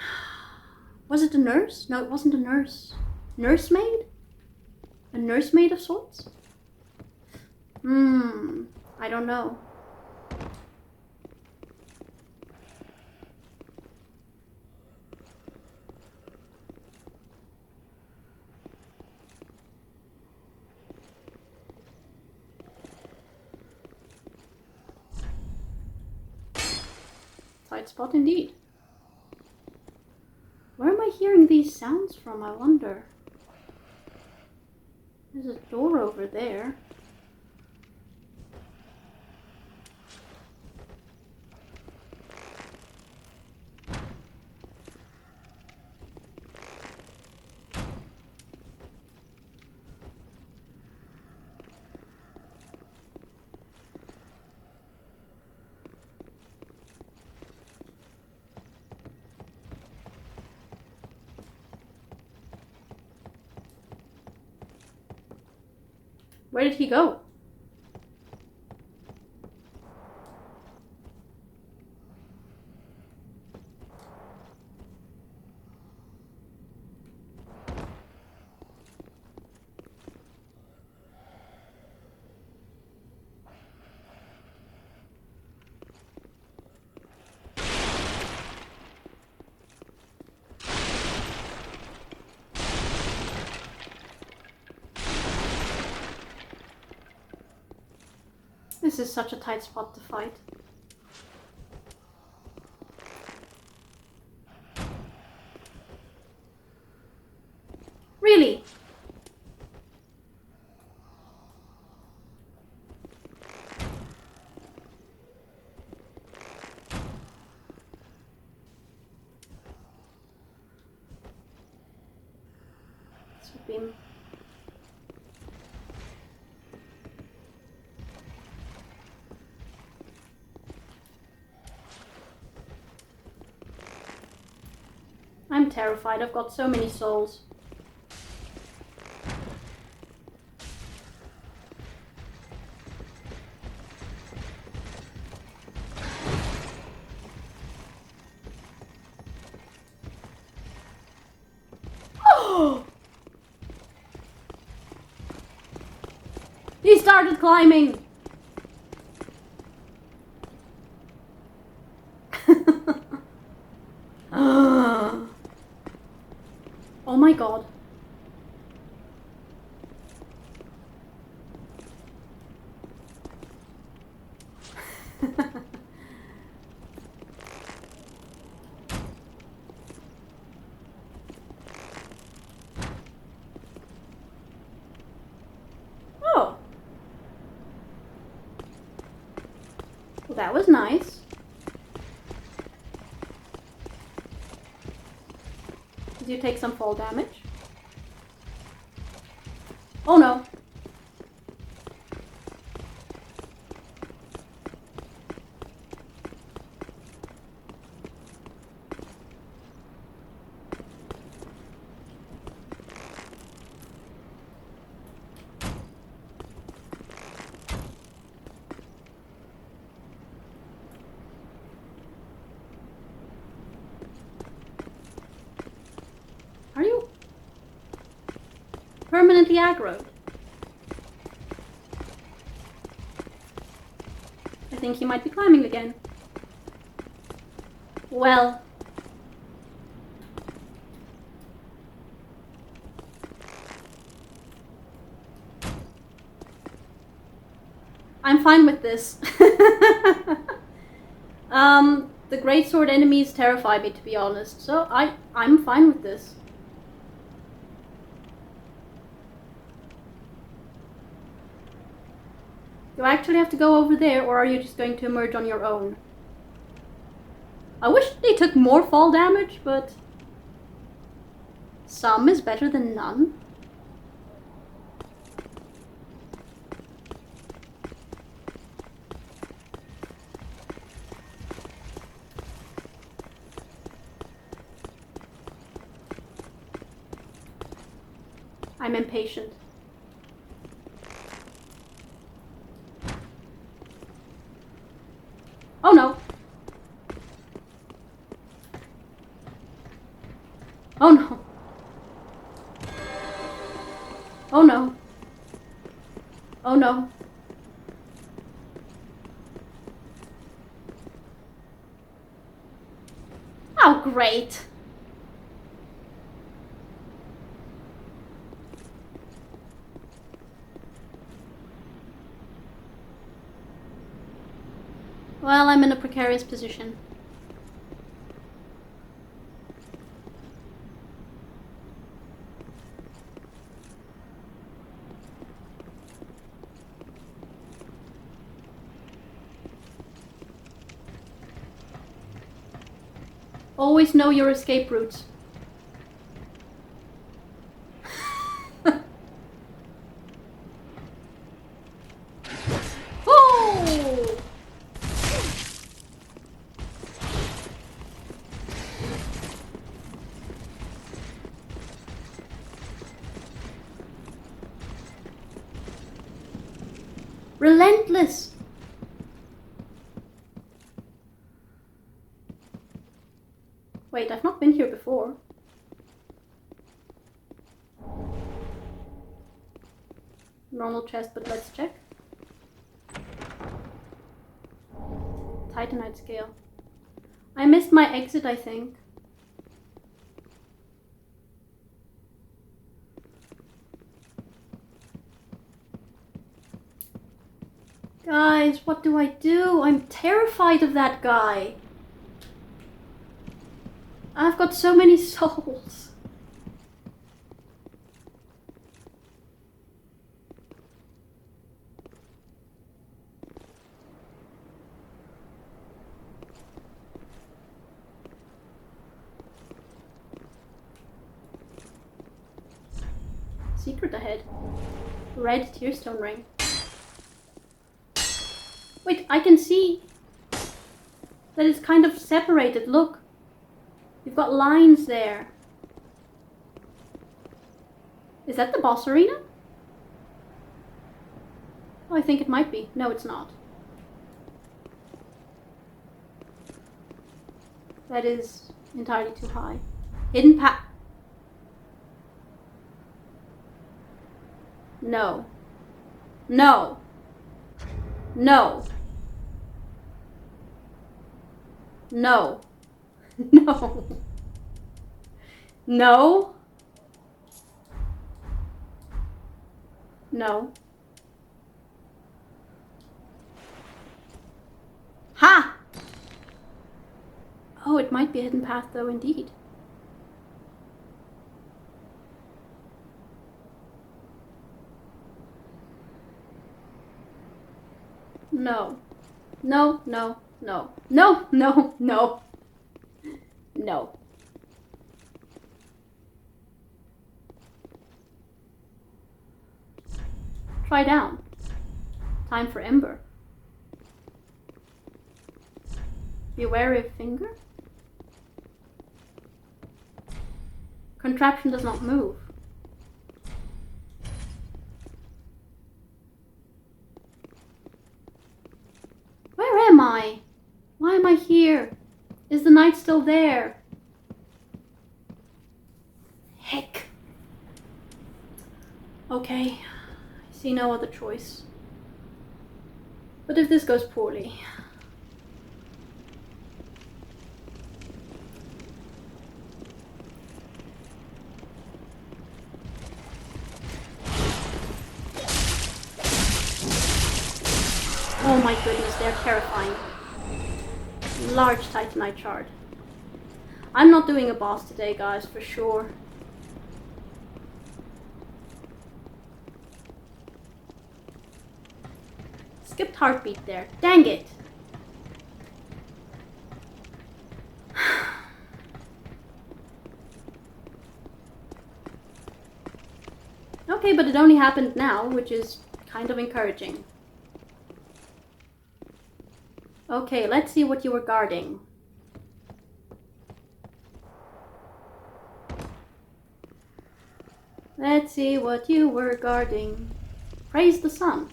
S1: Was it a nurse? No, it wasn't a nurse. Nursemaid? A nursemaid of sorts? I don't know. Tight spot indeed. Where am I hearing these sounds from, I wonder? There's a door over there. Where did he go? This is such a tight spot to fight. Really? This would be... I'm terrified, I've got so many souls. Oh! He started climbing! Oh my god. Oh. Well, that was nice. Did you take some fall damage? Oh no. Are you permanently aggroed? I think he might be climbing again. Well. I'm fine with this. The greatsword enemies terrify me, to be honest, so I'm fine with this. Do I actually have to go over there, or are you just going to emerge on your own? I wish they took more fall damage, but some is better than none. I'm impatient. Oh no! Oh no! Oh no! Oh no! Oh great! Well, I'm in a precarious position. Always know your escape routes. Oh! Relentless! Wait, I've not been here before. Normal chest, but let's check. Titanite scale. I missed my exit, I think. Guys, what do I do? I'm terrified of that guy. I've got so many souls. Secret ahead. Red tearstone ring. Wait, I can see that it's kind of separated. Look. You've got lines there. Is that the boss arena? Oh, I think it might be. No, it's not. That is entirely too high. Hidden path. No. No. No. No. No. No. No. Ha! Oh, it might be a hidden path though, indeed. No. No, no, no. No, no, no. No. Try down. Time for Ember. Be wary of finger. Contraption does not move. Where am I? Why am I here? Is the knight still there? Heck. Okay, I see no other choice. But if this goes poorly... Oh my goodness, they're terrifying. Large Titanite shard. I'm not doing a boss today, guys, for sure. Skipped heartbeat there. Dang it! Okay, but it only happened now, which is kind of encouraging. Okay, let's see what you were guarding. Let's see what you were guarding. Praise the sun.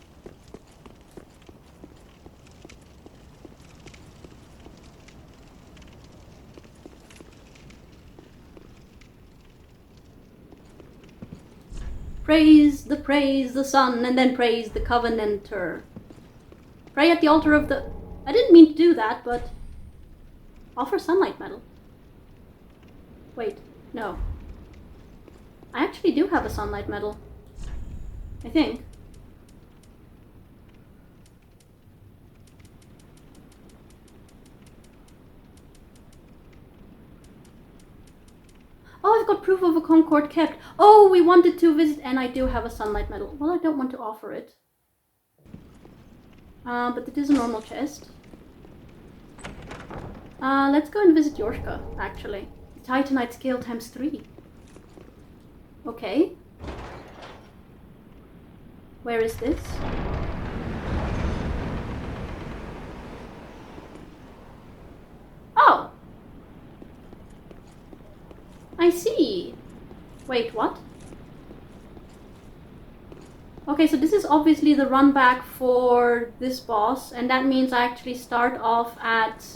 S1: Praise the sun, and then praise the Covenanter. Pray at the altar of the... I didn't mean to do that, but... Offer sunlight medal. Wait, no. I actually do have a sunlight medal. I think. Oh, I've got proof of a Concord kept. Oh, we wanted to visit, and I do have a sunlight medal. Well, I don't want to offer it. But it is a normal chest. Let's go and visit Yorshka, actually. Titanite scale times 3. Okay. Where is this? Oh! I see. Wait, what? Okay, so this is obviously the run back for this boss, and that means I actually start off at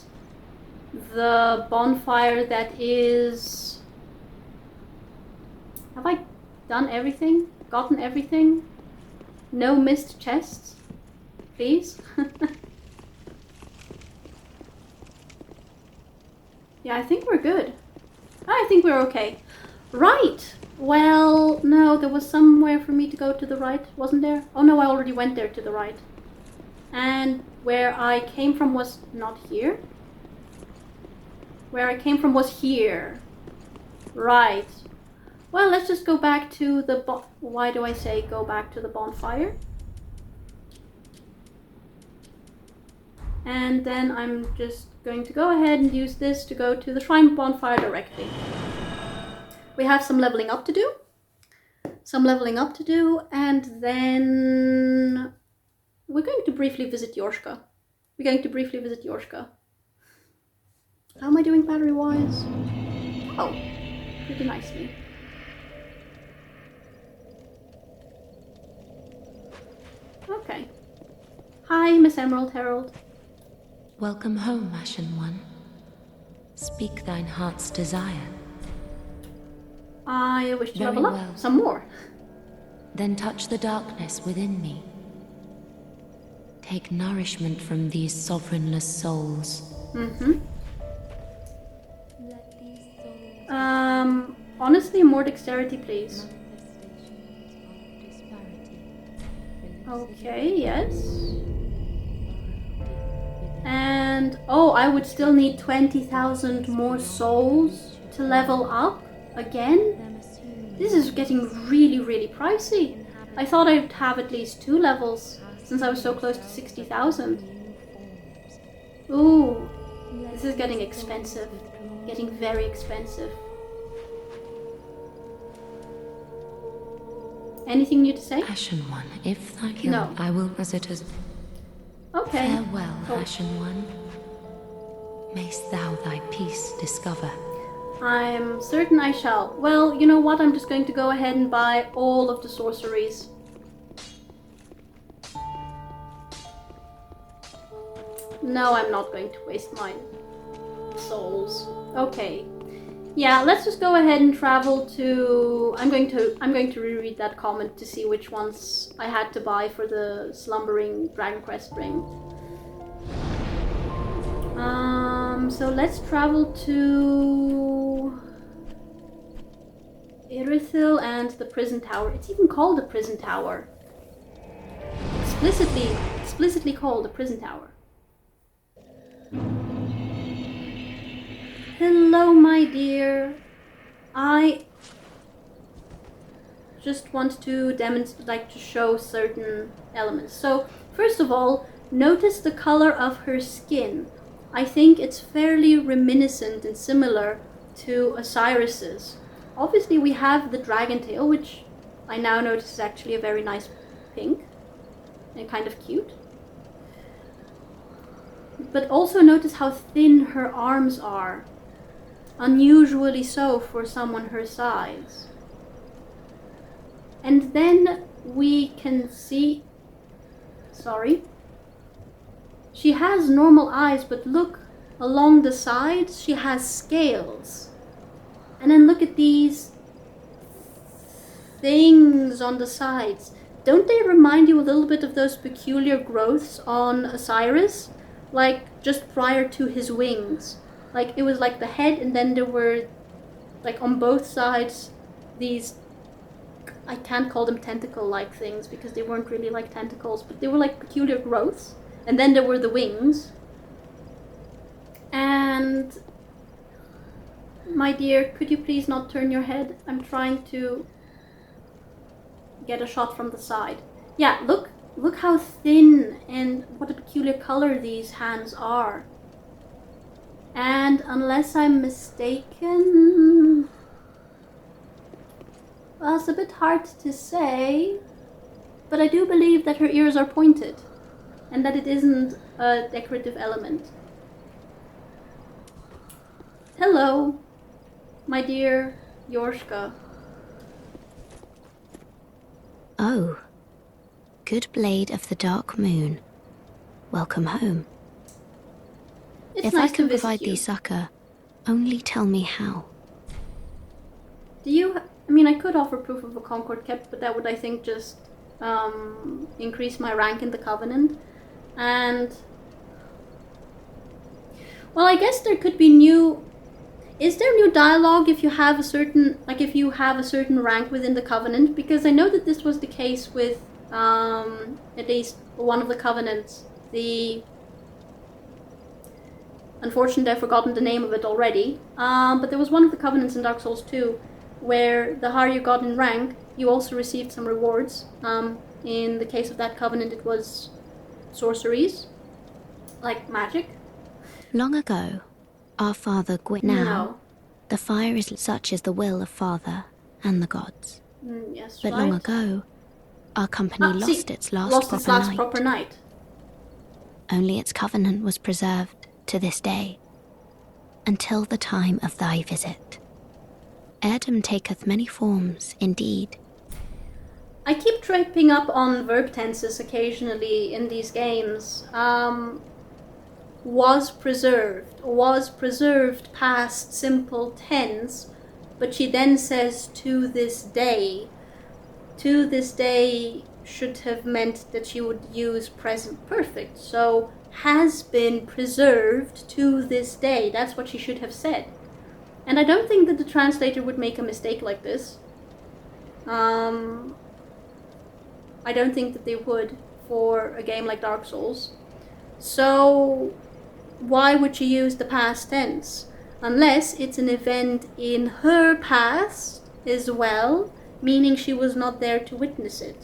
S1: the bonfire that is... Have I done everything? Gotten everything? No missed chests? Please? Yeah, I think we're good. I think we're okay. Right! Well, no, there was somewhere for me to go to the right, wasn't there? Oh no, I already went there to the right. And where I came from was not here. Where I came from was here. Right. Well, let's just go back to the why do I say go back to the bonfire? And then I'm just going to go ahead and use this to go to the shrine bonfire directly. We have some leveling up to do. And then we're going to briefly visit Yorshka. How am I doing battery-wise? Oh, pretty nicely. Okay. Hi, Miss Emerald Herald.
S4: Welcome home, Ashen One. Speak thine heart's desire.
S1: I wish to
S4: Very
S1: level up
S4: well.
S1: some more.
S4: Then touch the darkness within me. Take nourishment from these sovereignless souls.
S1: Honestly, more dexterity, please. Okay, yes. And, oh, I would still need 20,000 more souls to level up again? This is getting really, really pricey. I thought I'd have at least 2 levels, since I was so close to 60,000. Ooh, this is getting expensive. Getting very expensive. Anything new to say?
S4: Ashen One, if thy will,
S1: No.
S4: I will as it is.
S1: Okay.
S4: Farewell,
S1: Oh.
S4: Ashen One. Mayst thou thy peace discover.
S1: I'm certain I shall. Well, you know what? I'm just going to go ahead and buy all of the sorceries. No, I'm not going to waste my souls. Okay. Yeah, let's just go ahead and travel to... I'm going to reread that comment to see which ones I had to buy for the slumbering Dragon Quest ring. So let's travel to Irithyll and the prison tower. It's even called a prison tower. Explicitly called a prison tower. Hello, my dear. I just want to demonstrate, to show certain elements. So, first of all, notice the color of her skin. I think it's fairly reminiscent and similar to Osiris's. Obviously, we have the dragon tail, which I now notice is actually a very nice pink and kind of cute. But also notice how thin her arms are. Unusually so for someone her size. And then we can see... Sorry. She has normal eyes, but look along the sides, she has scales. And then look at these things on the sides. Don't they remind you a little bit of those peculiar growths on Osiris? Like, just prior to his wings. Like, it was like the head, and then there were, like, on both sides, these... I can't call them tentacle-like things, because they weren't really like tentacles, but they were like peculiar growths. And then there were the wings. And... My dear, could you please not turn your head? I'm trying to get a shot from the side. Yeah, look how thin and what a peculiar color these hands are. And unless I'm mistaken... Well, it's a bit hard to say, but I do believe that her ears are pointed, and that it isn't a decorative element. Hello, my dear Yorshka.
S4: Oh,
S5: Good blade of the dark moon, welcome home.
S1: It's
S5: If
S1: nice
S5: I can
S1: to visit
S5: provide
S1: you.
S5: thee succor, only tell me how.
S1: Do you... I mean, I could offer proof of a Concord kept, but that would, I think, just increase my rank in the Covenant. And... well, I guess there could be new... is there new dialogue if you have a certain... like, if you have a certain rank within the Covenant? Because I know that this was the case with, at least one of the Covenants. The... unfortunately, I've forgotten the name of it already. But there was one of the Covenants in Dark Souls 2, where the higher you got in rank, you also received some rewards. In the case of that Covenant, it was sorceries, like magic.
S5: Long ago, our father now,
S1: No.
S5: the fire is such as the will of father and the gods.
S1: Yes,
S5: But
S1: right.
S5: long ago, our company lost its last
S1: proper night.
S5: Only its covenant was preserved to this day, until the time of thy visit. Heirdom taketh many forms, indeed.
S1: I keep tripping up on verb tenses occasionally in these games. Was preserved past simple tense, but she then says to this day. To this day should have meant that she would use present perfect, so has been preserved to this day. That's what she should have said. And I don't think that the translator would make a mistake like this. I don't think that they would for a game like Dark Souls. So why would she use the past tense? Unless it's an event in her past as well, meaning she was not there to witness it.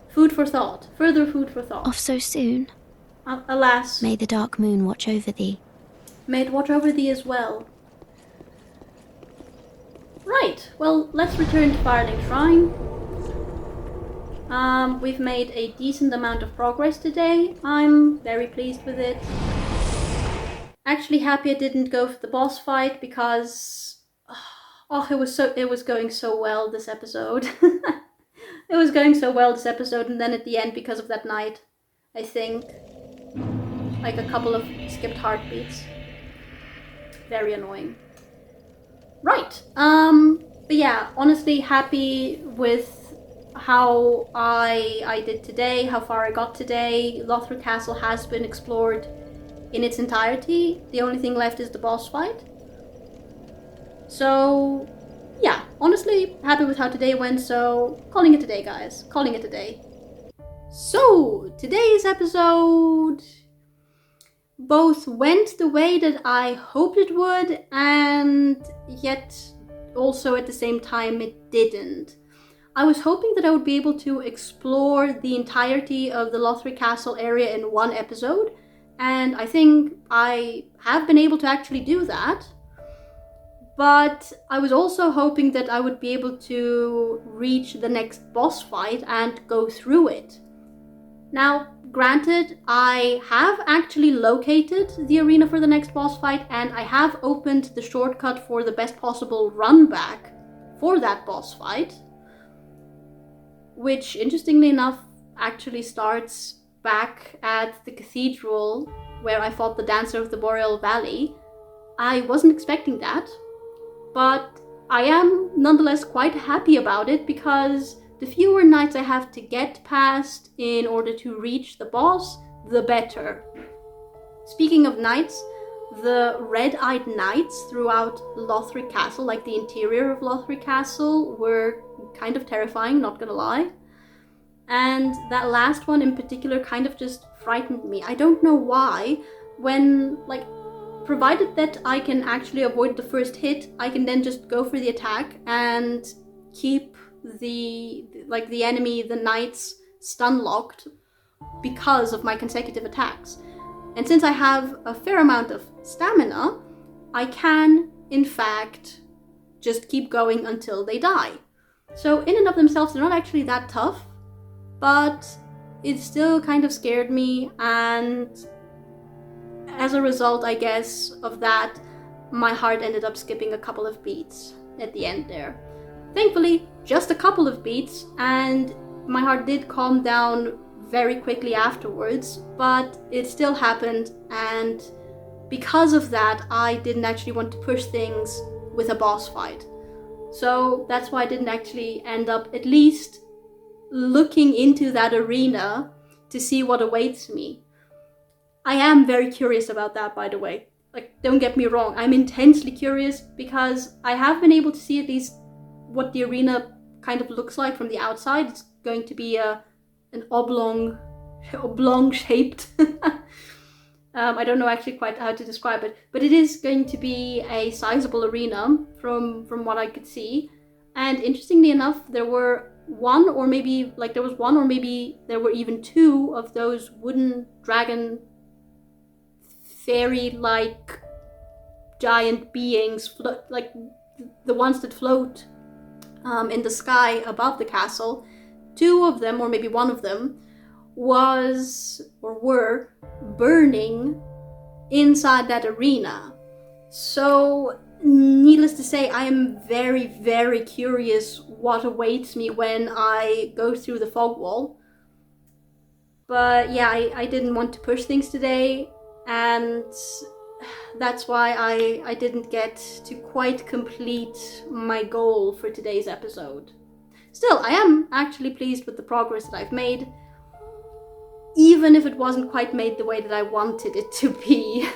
S1: Food for thought. Further food for thought.
S5: Off so soon?
S1: Alas.
S5: May the dark moon watch over thee.
S1: May it watch over thee as well. Right, well, let's return to Firelink Shrine. We've made a decent amount of progress today. I'm very pleased with it. Actually happy I didn't go for the boss fight because... oh, it was going so well this episode. It was going so well this episode, and then at the end, because of that night, I think, like a couple of skipped heartbeats. Very annoying. Right, but yeah, honestly happy with how I did today, how far I got today. Lothric Castle has been explored in its entirety. The only thing left is the boss fight. So, yeah, honestly happy with how today went, so calling it a day, guys. Calling it a day. So, today's episode both went the way that I hoped it would, and yet also at the same time it didn't. I was hoping that I would be able to explore the entirety of the Lothric Castle area in one episode, and I think I have been able to actually do that. But I was also hoping that I would be able to reach the next boss fight and go through it. Now, granted, I have actually located the arena for the next boss fight, and I have opened the shortcut for the best possible run back for that boss fight, which, interestingly enough, actually starts back at the cathedral where I fought the Dancer of the Boreal Valley. I wasn't expecting that, but I am nonetheless quite happy about it because the fewer nights I have to get past in order to reach the boss, the better. Speaking of knights, the red-eyed knights throughout Lothric Castle, like the interior of Lothric Castle, were kind of terrifying, not gonna lie. And that last one in particular kind of just frightened me. I don't know why. When, like, provided that I can actually avoid the first hit, I can then just go for the attack and keep the enemy, the knights, stun locked because of my consecutive attacks. And since I have a fair amount of stamina, I can, in fact, just keep going until they die. So in and of themselves, they're not actually that tough, but it still kind of scared me, and as a result, I guess, of that, my heart ended up skipping a couple of beats at the end there. Thankfully, just a couple of beats, and my heart did calm down very quickly afterwards, but it still happened, and because of that, I didn't actually want to push things with a boss fight. So that's why I didn't actually end up at least looking into that arena to see what awaits me. I am very curious about that, by the way. Like, don't get me wrong, I'm intensely curious because I have been able to see at least what the arena kind of looks like from the outside. It's going to be an oblong shaped. I don't know actually quite how to describe it, but it is going to be a sizable arena from what I could see. And interestingly enough, there were one or maybe there were even two of those wooden dragon fairy-like giant beings, like the ones that float in the sky above the castle. Two of them, or maybe one of them, were burning inside that arena. So, needless to say, I am very, very curious what awaits me when I go through the fog wall. But yeah, I didn't want to push things today, and that's why I didn't get to quite complete my goal for today's episode. Still, I am actually pleased with the progress that I've made, even if it wasn't quite made the way that I wanted it to be.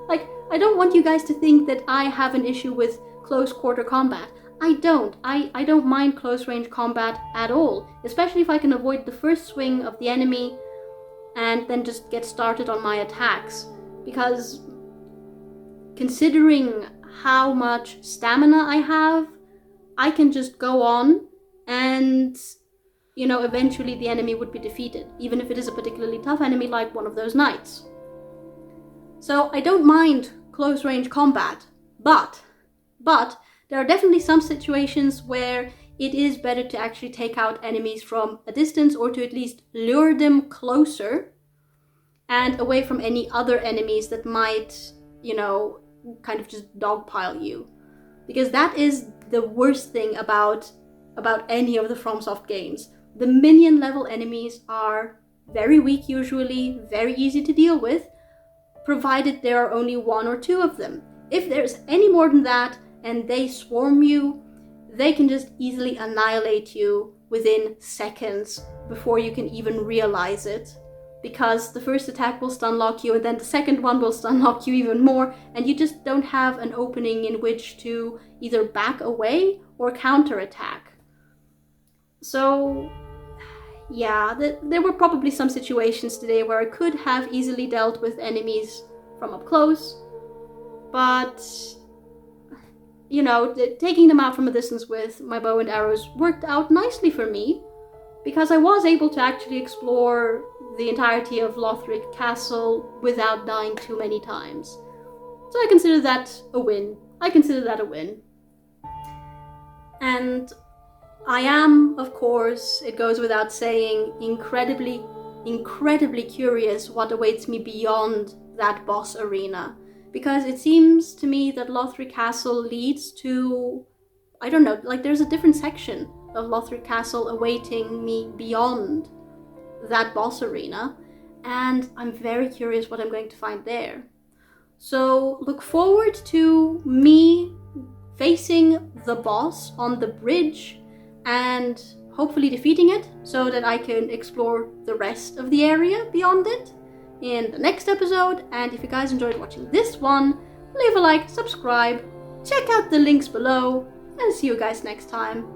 S1: Like, I don't want you guys to think that I have an issue with close quarter combat. I don't. I don't mind close range combat at all, especially if I can avoid the first swing of the enemy and then just get started on my attacks. Because considering how much stamina I have, I can just go on and, you know, eventually the enemy would be defeated, even if it is a particularly tough enemy like one of those knights. So I don't mind close range combat, but there are definitely some situations where it is better to actually take out enemies from a distance, or to at least lure them closer and away from any other enemies that might, you know, kind of just dogpile you. Because that is the worst thing about any of the FromSoft games. The minion level enemies are very weak usually, very easy to deal with, provided there are only one or two of them. If there's any more than that and they swarm you, they can just easily annihilate you within seconds before you can even realize it. Because the first attack will stun lock you, and then the second one will stun lock you even more, and you just don't have an opening in which to either back away or counterattack. So, yeah, there were probably some situations today where I could have easily dealt with enemies from up close, but, you know, taking them out from a distance with my bow and arrows worked out nicely for me, because I was able to actually explore the entirety of Lothric Castle without dying too many times. So I consider that a win. And I am, of course, it goes without saying, incredibly curious what awaits me beyond that boss arena. Because it seems to me that Lothric Castle leads to, I don't know, like there's a different section of Lothric Castle awaiting me beyond that boss arena, and I'm very curious what I'm going to find there. So look forward to me facing the boss on the bridge and hopefully defeating it so that I can explore the rest of the area beyond it in the next episode. And if you guys enjoyed watching this one, leave a like, subscribe, check out the links below, and see you guys next time.